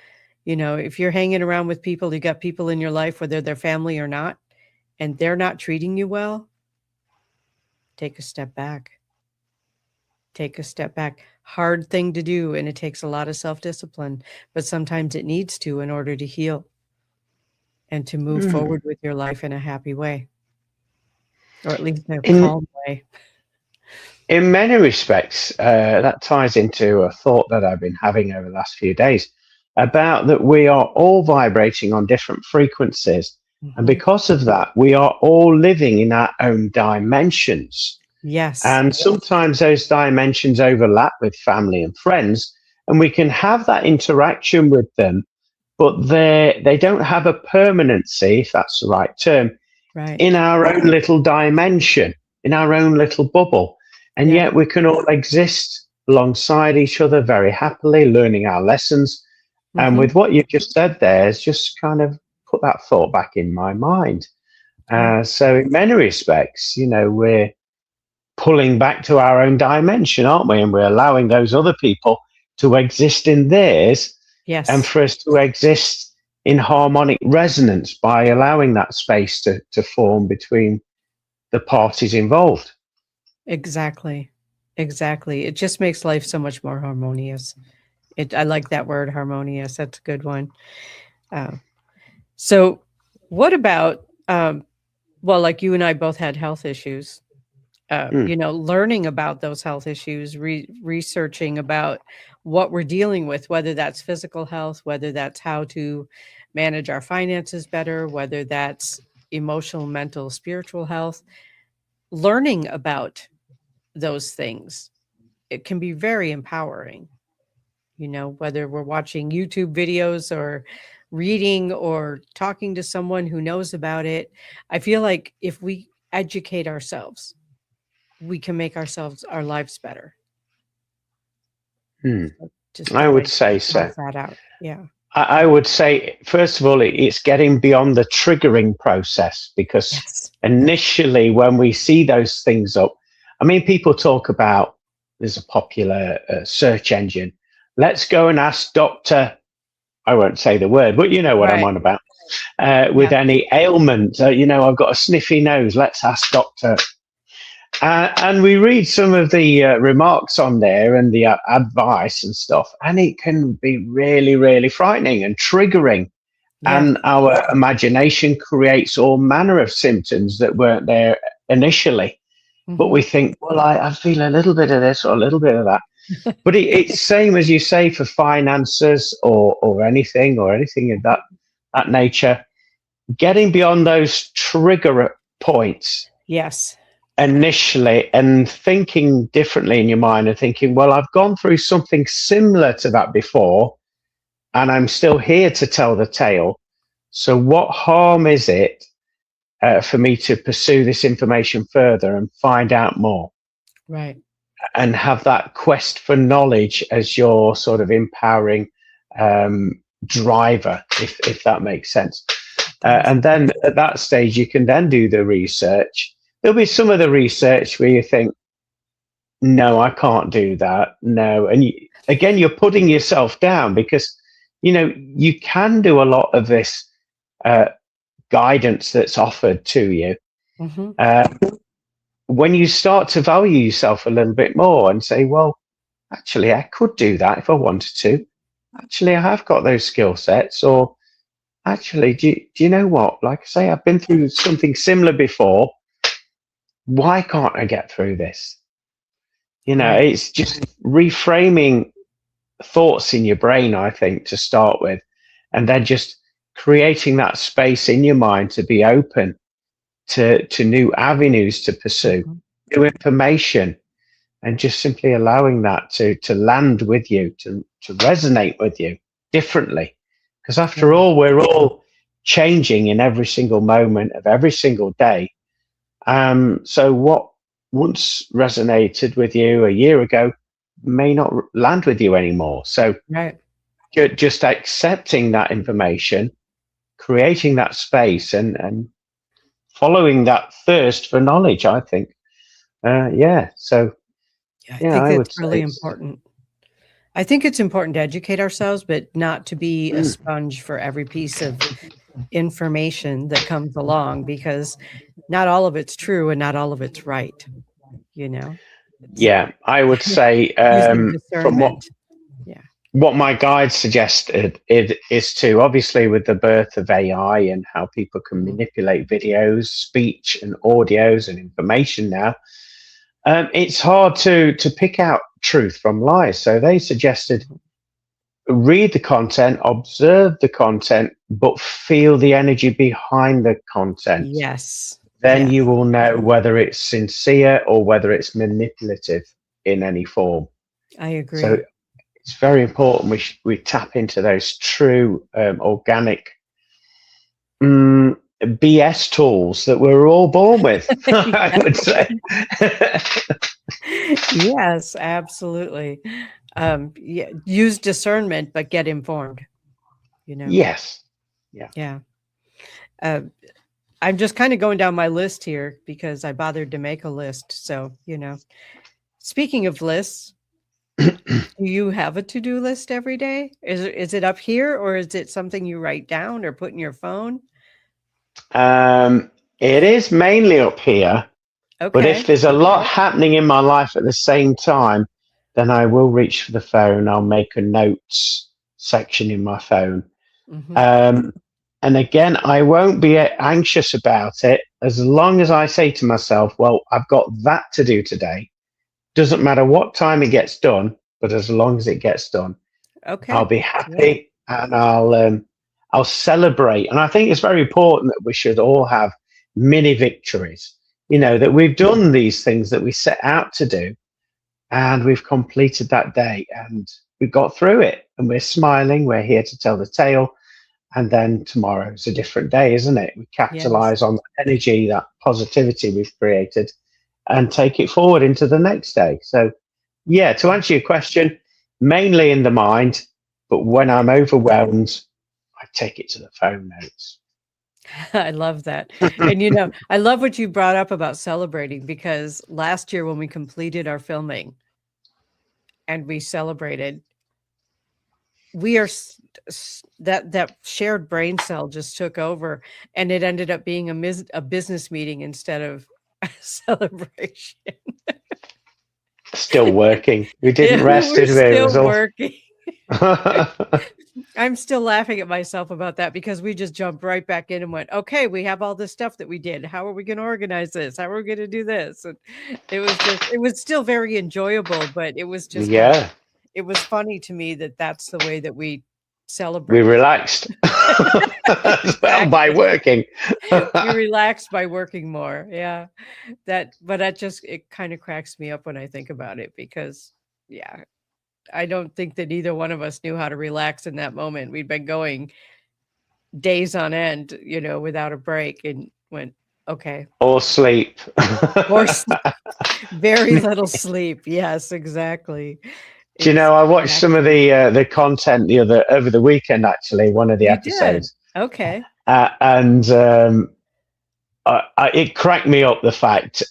S1: if you're hanging around with people, you got people in your life, whether they're family or not, and they're not treating you well, take a step back. Take a step back. Hard thing to do, and it takes a lot of self-discipline, but sometimes it needs to in order to heal. and to move forward with your life in a happy way, or at least a
S2: In
S1: calm way.
S2: in many respects, that ties into a thought that I've been having over the last few days about that we are all vibrating on different frequencies. And
S1: Mhm.
S2: because of that, we are all living in our own dimensions.
S1: Yes.
S2: And sometimes those dimensions overlap with family and friends, and we can have that interaction with them, but they don't have a permanency, if that's the right term,
S1: Right.
S2: in our own little dimension, in our own little bubble. And
S1: Yeah.
S2: yet we can all exist alongside each other very happily, learning our lessons. And
S1: Mhm.
S2: with what you've just said there, it's just kind of put that thought back in my mind.
S1: Yeah.
S2: So in many respects, we're pulling back to our own dimension, aren't we? And we're allowing those other people to exist in theirs, and
S1: Yes.
S2: for us to exist in harmonic resonance by allowing that space to form between the parties involved.
S1: Exactly. Exactly. It just makes life so much more harmonious. I like that word, harmonious. That's a good one. Uh, so what about, well, like you and I both had health issues,
S2: Mm,
S1: learning about those health issues, researching about what we're dealing with, whether that's physical health, whether that's how to manage our finances better, whether that's emotional, mental, spiritual health, learning about those things. It can be very empowering, whether we're watching YouTube videos or reading or talking to someone who knows about it. I feel like if we educate ourselves, we can make our lives better.
S2: mm.
S1: So just
S2: I
S1: thought
S2: would
S1: I'd
S2: say so.
S1: toss that out. Yeah.
S2: I would say, first of all, it's getting beyond the triggering process, because
S1: Yes.
S2: initially, when we see those things up, I mean, people talk about, there's a popular search engine. Let's go and ask Dr. I won't say the word, but you know what I'm
S1: Right.
S2: on about. With
S1: Yeah.
S2: any ailment, I've got a sniffy nose. Let's ask Doctor. And we read some of the remarks on there and the advice and stuff, and it can be really, really frightening and triggering.
S1: Yes.
S2: And our imagination creates all manner of symptoms that weren't there initially. But
S1: Hmm.
S2: we think, well, I feel a little bit of this or a little bit of that. But it's same as you say for finances or anything of that nature. Getting beyond those trigger points
S1: Yes.
S2: initially and thinking differently in your mind and thinking, well, I've gone through something similar to that before, and I'm still here to tell the tale. So, what harm is it for me to pursue this information further and find out more
S1: Right.
S2: and have that quest for knowledge as your sort of empowering driver, if that makes sense?
S1: It does.
S2: And then at that stage, you can then do the research. There'll be some of the research where you think, no, I can't do that. No. And again, you're putting yourself down because, you can do a lot of this uh, guidance that's offered to you.
S1: Hmm.
S2: Uh, when you start to value yourself a little bit more and say, well, actually, I could do that if I wanted to. Actually, I have got those skill sets. Or actually, do you know what? Like I say, I've been through something similar before. Why can't I get through this?
S1: Right.
S2: It's just reframing thoughts in your brain, I think, to start with, and then just creating that space in your mind to be open to new avenues to pursue,
S1: Hmm.
S2: new information, and just simply allowing that to land with you, to resonate with you differently. Because after
S1: Yeah.
S2: all, we're all changing in every single moment of every single day. So what once resonated with you a year ago may not land with you anymore. So
S1: Right.
S2: just accepting that information, creating that space, and following that thirst for knowledge, I think. Yeah. So,
S1: Yeah, I
S2: yeah,
S1: think
S2: I would
S1: that's
S2: say
S1: really
S2: it's.
S1: important. I think it's important to educate ourselves, but not to be a
S2: Mm,
S1: sponge for every piece of information that comes along, because not all of it's true and not all of it's right. You know, it's
S2: yeah, I would say
S1: using
S2: from what
S1: discernment. Yeah.
S2: what my guide suggested it is to, obviously, with the birth of AI and how people can
S1: Mhm.
S2: manipulate videos, speech, and audios and information now, it's hard to pick out truth from lies. So they suggested read the content, observe the content, but feel the energy behind the content.
S1: Yes.
S2: Then
S1: Yeah,
S2: you will know whether it's sincere or whether it's manipulative in any form.
S1: I
S2: So
S1: agree.
S2: it's very important we tap into those true organic BS tools that we're all born with, I would say.
S1: Yes, absolutely. Yeah, use discernment, but get informed, you know?
S2: Yes. Yeah.
S1: Yeah. Uh, I'm just kind of going down my list here because I bothered to make a list. So, speaking of lists, do you have a to-do list every day? Is it up here or is it something you write down or put in your phone?
S2: It is mainly up here, but if
S1: Okay.
S2: there's a lot happening in my life at the same time, then I will reach for the phone. I'll make a notes section in my phone.
S1: Hmm.
S2: Um, and again, I won't be anxious about it as long as I say to myself, well, I've got that to do today. Doesn't matter what time it gets done, but as long as it gets done, I'll
S1: Okay.
S2: be
S1: Yeah.
S2: happy and I'll celebrate. And I think it's very important that we should all have mini victories. That we've done these things that we set out to do, and we've completed that day, and we've got through it, and we're smiling. We're here to tell the tale, and then tomorrow's a different day, isn't it? We
S1: Yes.
S2: capitalize on the energy, that positivity we've created, and take it forward into the next day. So, yeah, to answer your question, mainly in the mind, but when I'm overwhelmed, I take it to the phone notes.
S1: I love that. And I love what you brought up about celebrating because last year when we completed our filming and we celebrated, we are that shared brain cell just took over and it ended up being a business meeting instead of a celebration.
S2: Still working. We didn't
S1: Yeah,
S2: rest,
S1: we're
S2: did we? It was
S1: still
S2: all.
S1: working. I'm still laughing at myself about that because we just jumped right back in and went, okay, we have all this stuff that we did. How are we going to organize this? How are we going to do this? And it was still very enjoyable, but it was just
S2: Yeah,
S1: it was funny to me that that's the way that we
S2: we
S1: celebrated.
S2: relaxed as well by
S1: Exactly.
S2: working.
S1: We relaxed by working more. Yeah. But it kind of cracks me up when I think about it because, yeah, I don't think that either one of us knew how to relax in that moment. We'd been going days on end, without a break and went, okay.
S2: Or sleep.
S1: Or very little sleep. Yes, exactly.
S2: Do you know, I watched some of
S1: Exactly.
S2: the content over the weekend, actually, one of the
S1: You did.
S2: episodes,
S1: Okay.
S2: and it cracked me up the fact,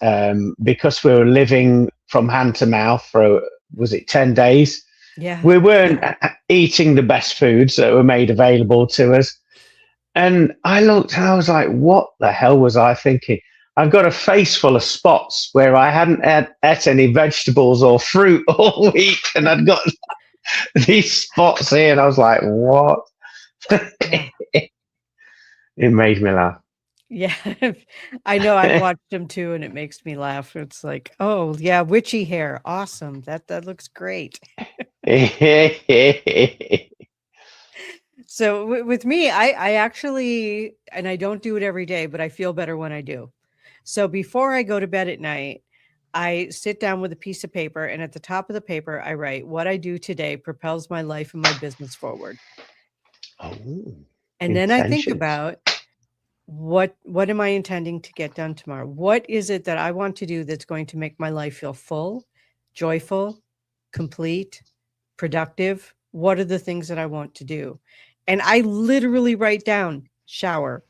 S2: because we were living from hand to mouth for, was it 10 days?
S1: Yeah.
S2: We weren't eating the best foods that were made available to us. And I looked and I was like, what the hell was I thinking? I've got a face full of spots where I hadn't ate any vegetables or fruit all week. And I'd got these spots here. And I was like, what?
S1: Yeah.
S2: It made me laugh.
S1: Yeah. I know I've watched them too and it makes me laugh. It's like, "Oh, yeah, witchy hair. Awesome. That looks great." So with me, I actually, and I don't do it every day, but I feel better when I do. So before I go to bed at night, I sit down with a piece of paper, and at the top of the paper, I write, "What I do today propels my life and my business forward."
S2: Oh,
S1: And then I think
S2: intentions.
S1: about what am I intending to get done tomorrow? What is it that I want to do that's going to make my life feel full, joyful, complete, productive? What are the things that I want to do? And I literally write down shower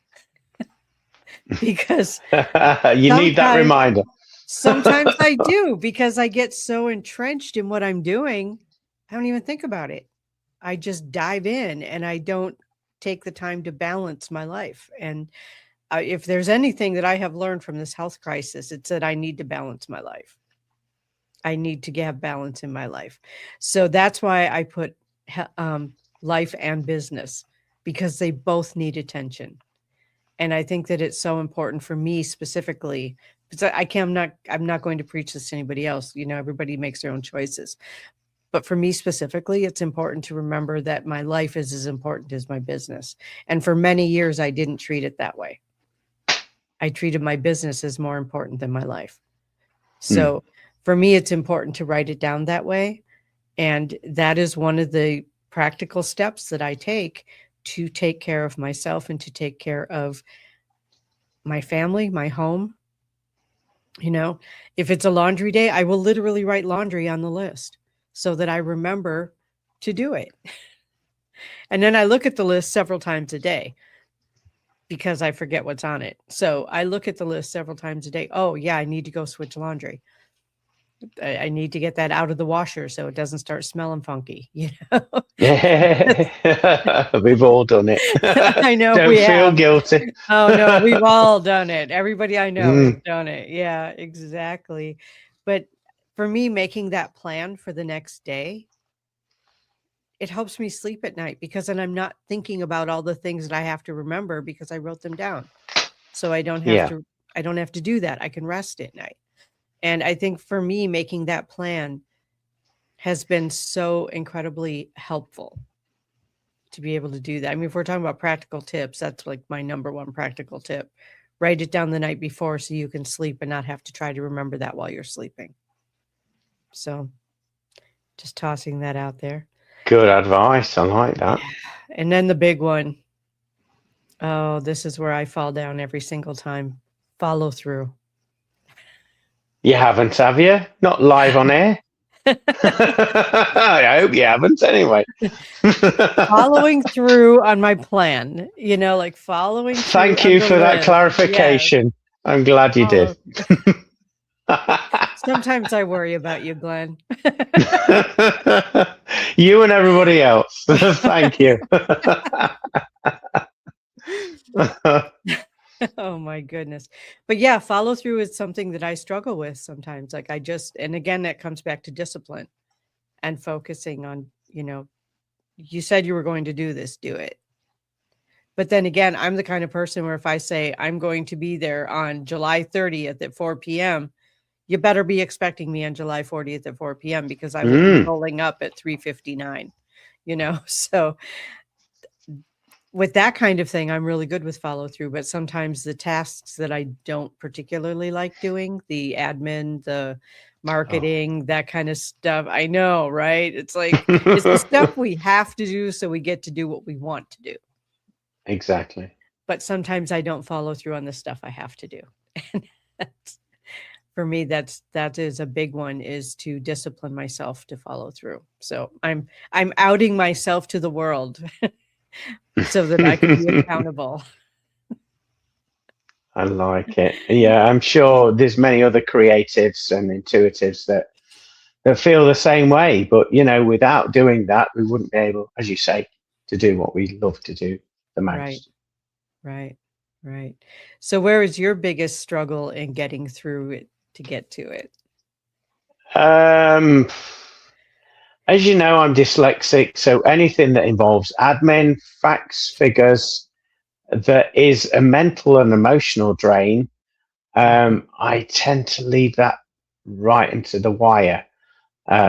S1: because
S2: You need that
S1: sometimes
S2: reminder.
S1: sometimes I do because I get so entrenched in what I'm doing, I don't even think about it. I just dive in and I don't take the time to balance my life. And if there's anything that I have learned from this health crisis, it's that I need to balance my life. I need to have balance in my life. So that's why I put life and business, because they both need attention. And I think that it's so important for me specifically, because I'm not going to preach this to anybody else. You know, everybody makes their own choices. But for me specifically, it's important to remember that my life is as important as my business. And for many years, I didn't treat it that way. I treated my business as more important than my life. So for me, it's important to write it down that way. And that is one of the practical steps that I take to take care of myself and to take care of my family, my home. You know, if it's a laundry day, I will literally write laundry on the list so that I remember to do it. And then I look at the list several times a day because I forget what's on it. So I look at the list several times a day. Oh, yeah, I need to go switch laundry. I need to get that out of the washer so it doesn't start smelling funky, you know?
S2: Yeah, we've all done it.
S1: I know
S2: Don't
S1: we
S2: feel
S1: have.
S2: guilty.
S1: Oh, no, we've all done it. Everybody I know has done it. Yeah, exactly. But for me, making that plan for the next day, it helps me sleep at night because then I'm not thinking about all the things that I have to remember because I wrote them down. So I don't have to do that. I can rest at night. And I think for me, making that plan has been so incredibly helpful to be able to do that. I mean, if we're talking about practical tips, that's like my number one practical tip. Write it down the night before so you can sleep and not have to try to remember that while you're sleeping. So just tossing that out there.
S2: Good advice. I like that.
S1: And then the big one. Oh, this is where I fall down every single time. Follow through.
S2: You haven't, have you? Not live on air? I hope you haven't anyway.
S1: Following through on my plan, you know, like following through.
S2: Thank you for that clarification. Yes. I'm glad you did.
S1: Sometimes I worry about you, Glenn.
S2: You and everybody else. Thank you.
S1: Oh my goodness. But yeah, follow through is something that I struggle with sometimes. Like and again, that comes back to discipline and focusing on, you know, you said you were going to do this, do it. But then again, I'm the kind of person where if I say I'm going to be there on July 30th at 4 p.m., you better be expecting me on July 40th at 4 p.m. because I will be rolling up at 3:59, you know? So with that kind of thing, I'm really good with follow through, but sometimes the tasks that I don't particularly like doing, the admin, the marketing, that kind of stuff. I know, right? It's like, it's the stuff we have to do so we get to do what we want to do.
S2: Exactly.
S1: But sometimes I don't follow through on the stuff I have to do. And for me, that is a big one, is to discipline myself to follow through. So I'm outing myself to the world so that I can be accountable.
S2: I like it. Yeah, I'm sure there's many other creatives and intuitives that feel the same way. But, you know, without doing that, we wouldn't be able, as you say, to do what we love to do the most.
S1: Right. So where is your biggest struggle in getting through it to get to it?
S2: As you know, I'm dyslexic, so anything that involves admin, facts, figures, that is a mental and emotional drain, I tend to leave that right into the wire.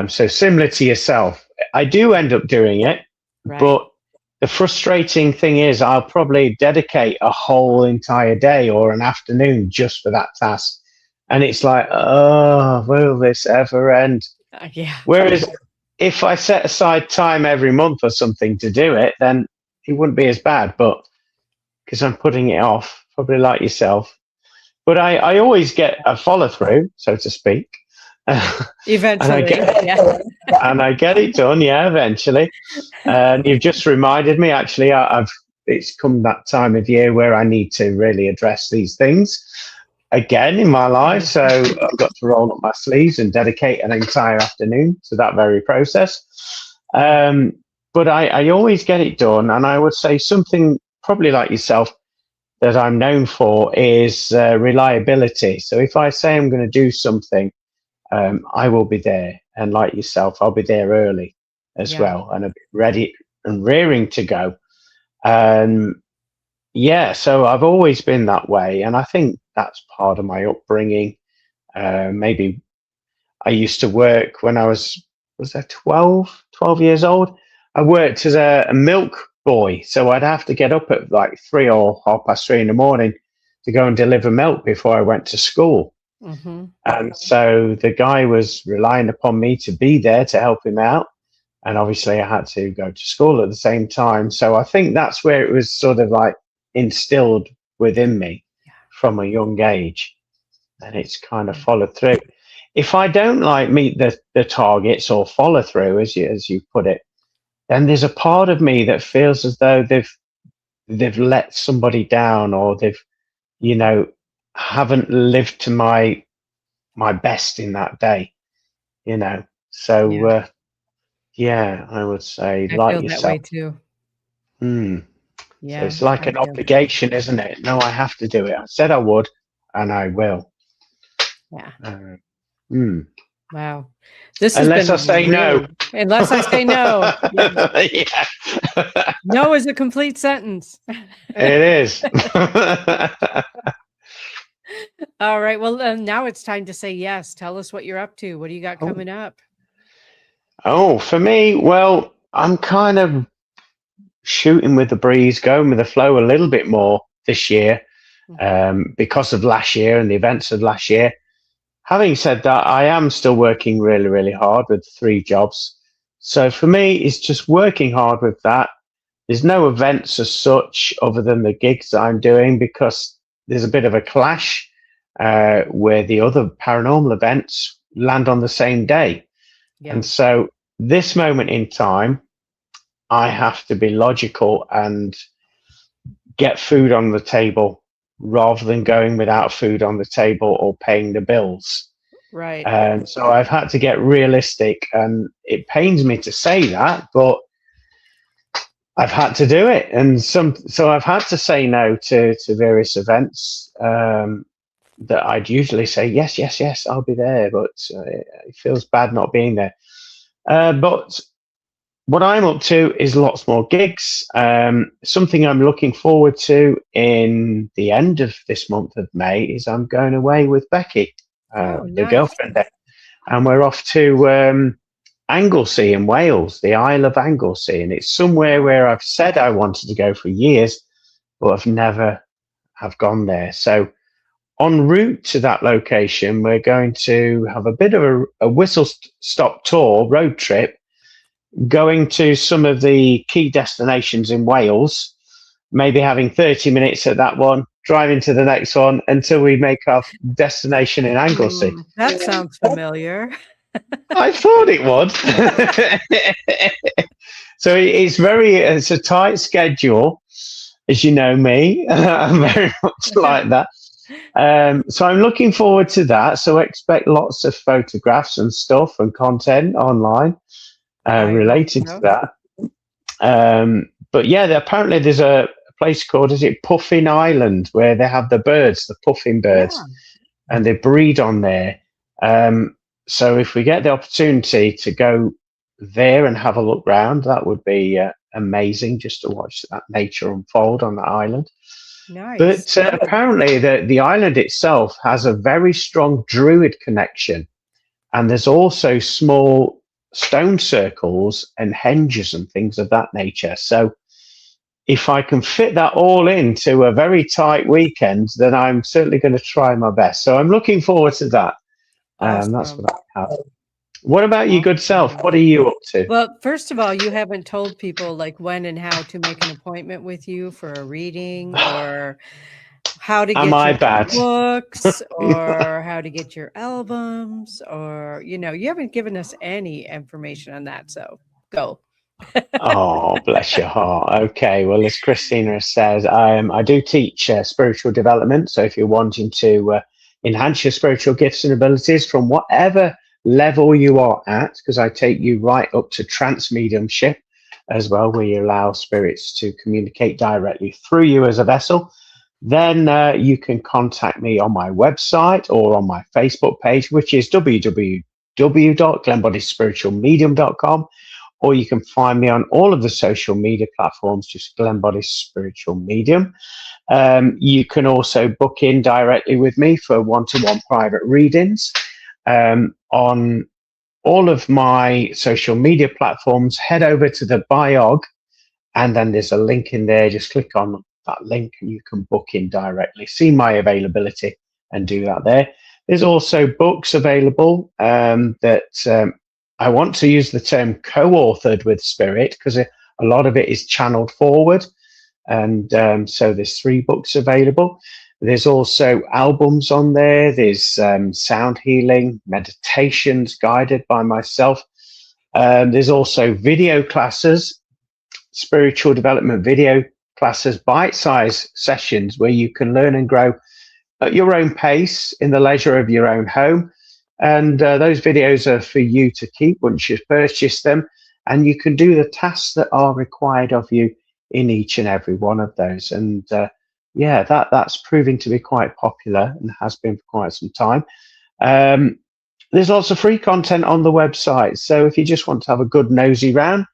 S2: So similar to yourself, I do end up doing it, but the frustrating thing is I'll probably dedicate a whole entire day or an afternoon just for that task. And it's like, oh, will this ever end? Whereas if I set aside time every month or something to do it, then it wouldn't be as bad. But because I'm putting it off, probably like yourself. But I always get a follow through, so to speak.
S1: Eventually,
S2: and I get it done, eventually. And you've just reminded me, actually, it's come that time of year where I need to really address these things again in my life. So I've got to roll up my sleeves and dedicate an entire afternoon to that very process. But I always get it done. And I would say something probably like yourself that I'm known for is reliability. So if I say I'm going to do something, I will be there. And like yourself, I'll be there early. as
S1: Yeah.
S2: well, and a bit ready and rearing to go. Yeah, so I've always been that way, and I think that's part of my upbringing. Maybe I used to work when I was I 12 years old? I worked as a milk boy, so I'd have to get up at like 3 or 3:30 in the morning to go and deliver milk before I went to school.
S1: Mm-hmm.
S2: And so the guy was relying upon me to be there to help him out. And obviously, I had to go to school at the same time. So I think that's where it was sort of like instilled within me from a young age. And it's kind of followed through. If I don't like meet the targets or follow through, as you put it, then there's a part of me that feels as though they've let somebody down, or they've, you know, haven't lived to my best in that day, you know.
S1: Yeah.
S2: So yeah, I would say
S1: I
S2: like
S1: feel that way
S2: yourself.
S1: too.
S2: Hmm. So
S1: Yeah,
S2: it's like
S1: I
S2: an
S1: feel.
S2: obligation, isn't it? No, I have to do it. I said I would, and I will.
S1: Yeah.
S2: Hmm.
S1: Wow. This has
S2: Unless I
S1: been
S2: say no.
S1: really, unless I say no. Yeah.
S2: Yeah.
S1: No is a complete sentence.
S2: It is.
S1: All right. Well, now it's time to say yes. Tell us what you're up to. What do you got
S2: Oh.
S1: coming up?
S2: Oh, for me, well, I'm kind of shooting with the breeze, going with the flow a little bit more this year, because of last year and the events of last year. Having said that, I am still working really, really hard with 3 jobs. So for me, it's just working hard with that. There's no events as such other than the gigs that I'm doing, because there's a bit of a clash where the other paranormal events land on the same day.
S1: Yeah.
S2: And so this moment in time, I have to be logical and get food on the table rather than going without food on the table or paying the bills.
S1: Right.
S2: So I've had to get realistic, and it pains me to say that, but I've had to do it. And so I've had to say no to various events that I'd usually say, yes, yes, yes, I'll be there. But it feels bad not being there. But what I'm up to is lots more gigs. Something I'm looking forward to in the end of this month of May is I'm going away with Becky,
S1: Oh,
S2: the
S1: nice.
S2: girlfriend there, and we're off to Anglesey in Wales, the Isle of Anglesey, and it's somewhere where I've said I wanted to go for years, but I've never have gone there. So en route to that location, we're going to have a bit of a whistle stop tour road trip, going to some of the key destinations in Wales, maybe having 30 minutes at that one, driving to the next one until we make our destination in Anglesey.
S1: That sounds familiar.
S2: I thought it would. So it's a tight schedule, as you know me. I'm very much like that. So I'm looking forward to that. So expect lots of photographs and stuff and content online related to that. But yeah, apparently there's a place called, is it Puffin Island, where they have the birds, the puffin birds, and they breed on there. So if we get the opportunity to go there and have a look round, that would be amazing, just to watch that nature unfold on the island.
S1: Nice.
S2: But apparently the island itself has a very strong druid connection, and there's also small stone circles and henges and things of that nature. So if I can fit that all into a very tight weekend, then I'm certainly going to try my best. So I'm looking forward to that.
S1: Awesome.
S2: That's what I have. What about your good self? What are you up to?
S1: Well, first of all, you haven't told people like when and how to make an appointment with you for a reading, or how to get your books, or how to get your albums, or, you haven't given us any information on that. So go.
S2: Oh, bless your heart. Okay. Well, as Kristina says, I do teach spiritual development. So if you're wanting to enhance your spiritual gifts and abilities from whatever level you are at, because I take you right up to trance mediumship as well, where you allow spirits to communicate directly through you as a vessel, then you can contact me on my website or on my Facebook page, which is www.glenboddicespiritualmedium.com. or you can find me on all of the social media platforms, just Glenn Boddice Spiritual Medium. You can also book in directly with me for one-to-one private readings on all of my social media platforms. Head over to the biog, and then there's a link in there. Just click on that link and you can book in directly, see my availability and do that there. There's also books available that I want to use the term co-authored with Spirit, because a lot of it is channeled forward. And so there's 3 books available. There's also albums on there. There's sound healing, meditations guided by myself. There's also video classes, spiritual development video classes, bite-sized sessions where you can learn and grow at your own pace in the leisure of your own home. And those videos are for you to keep once you've purchased them, and you can do the tasks that are required of you in each and every one of those. And yeah, that's proving to be quite popular and has been for quite some time. There's lots of free content on the website, so if you just want to have a good nosy round,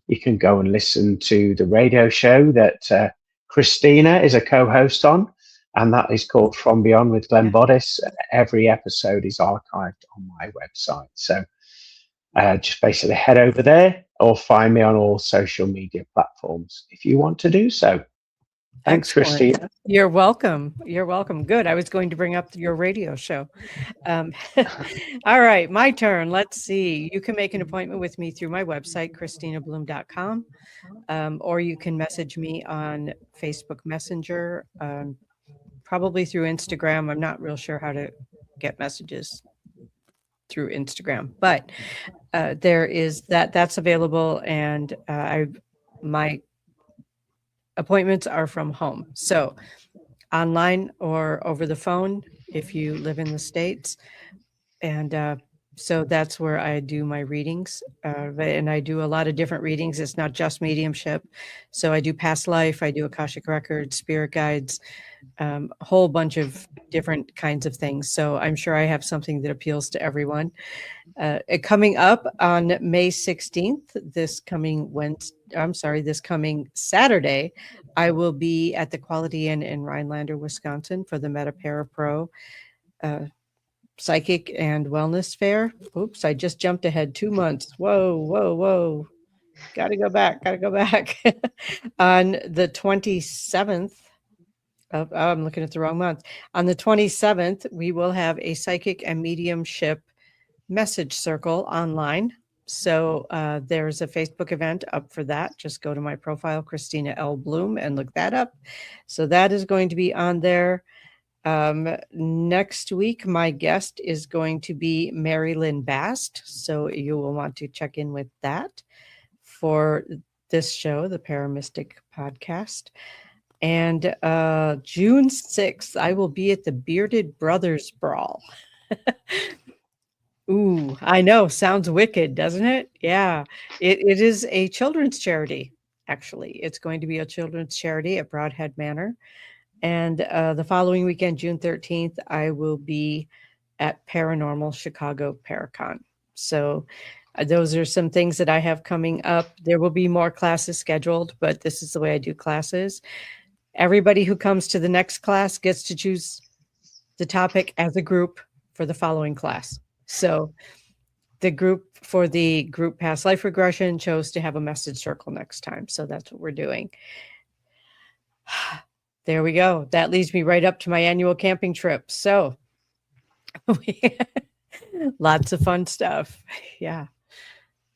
S2: you can go and listen to the radio show that Kristina is a co-host on, and that is called From Beyond with Glenn Boddice. Every episode is archived on my website, so just basically head over there or find me on all social media platforms if you want to do so. Thanks, Kristina.
S1: You're welcome. You're welcome. Good. I was going to bring up your radio show. All right, my turn. Let's see. You can make an appointment with me through my website, KristinaBloom.com, or you can message me on Facebook Messenger, probably through Instagram. I'm not real sure how to get messages through Instagram, but there is that's available, and my appointments are from home, so online or over the phone if you live in the States. And so that's where I do my readings, and I do a lot of different readings. It's not just mediumship, so I do past life, I do Akashic records, spirit guides, a whole bunch of different kinds of things. So I'm sure I have something that appeals to everyone. Coming up on May 16th, this coming Saturday, I will be at the Quality Inn in Rhinelander, Wisconsin for the Metapara Pro Psychic and Wellness Fair. Oops, I just jumped ahead 2 months. Whoa. Gotta go back. On the 27th, I'm looking at the wrong month. On the 27th, we will have a psychic and mediumship message circle online. So there's a Facebook event up for that. Just go to my profile, Kristina L. Bloom, and look that up. So that is going to be on there. Next week, my guest is going to be Mary Lynn Bast. So you will want to check in with that for this show, the ParaMystic podcast. And June 6th, I will be at the Bearded Brothers Brawl. Ooh, I know. Sounds wicked, doesn't it? Yeah. It is a children's charity, actually. It's going to be a children's charity at Broadhead Manor. And the following weekend, June 13th, I will be at Paranormal Chicago Paracon. So those are some things that I have coming up. There will be more classes scheduled, but this is the way I do classes. Everybody who comes to the next class gets to choose the topic as a group for the following class. So the group for the group past life regression chose to have a message circle next time. So that's what we're doing. There we go. That leads me right up to my annual camping trip. So lots of fun stuff. Yeah.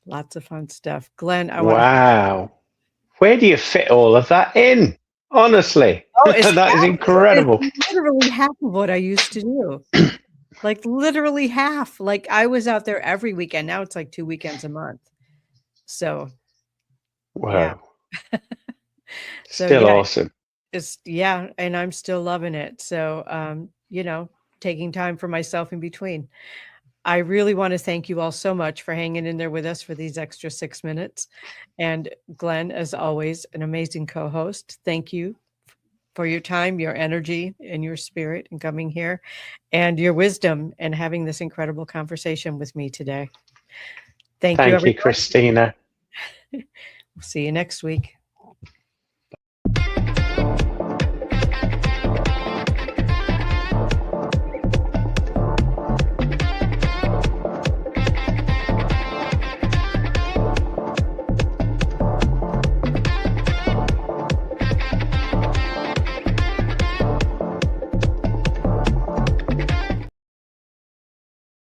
S1: Lots of fun stuff. Glenn,
S2: Wow. Where do you fit all of that in? Honestly, that is incredible.
S1: It's literally half of what I used to do. Like literally half. Like I was out there every weekend. Now it's like 2 weekends a month. So
S2: wow.
S1: Yeah.
S2: Still awesome.
S1: And I'm still loving it. So taking time for myself in between. I really want to thank you all so much for hanging in there with us for these extra 6 minutes. And Glenn, as always, an amazing co-host. Thank you for your time, your energy, and your spirit in coming here, and your wisdom and having this incredible conversation with me today. Thank you,
S2: Kristina.
S1: We'll see you next week.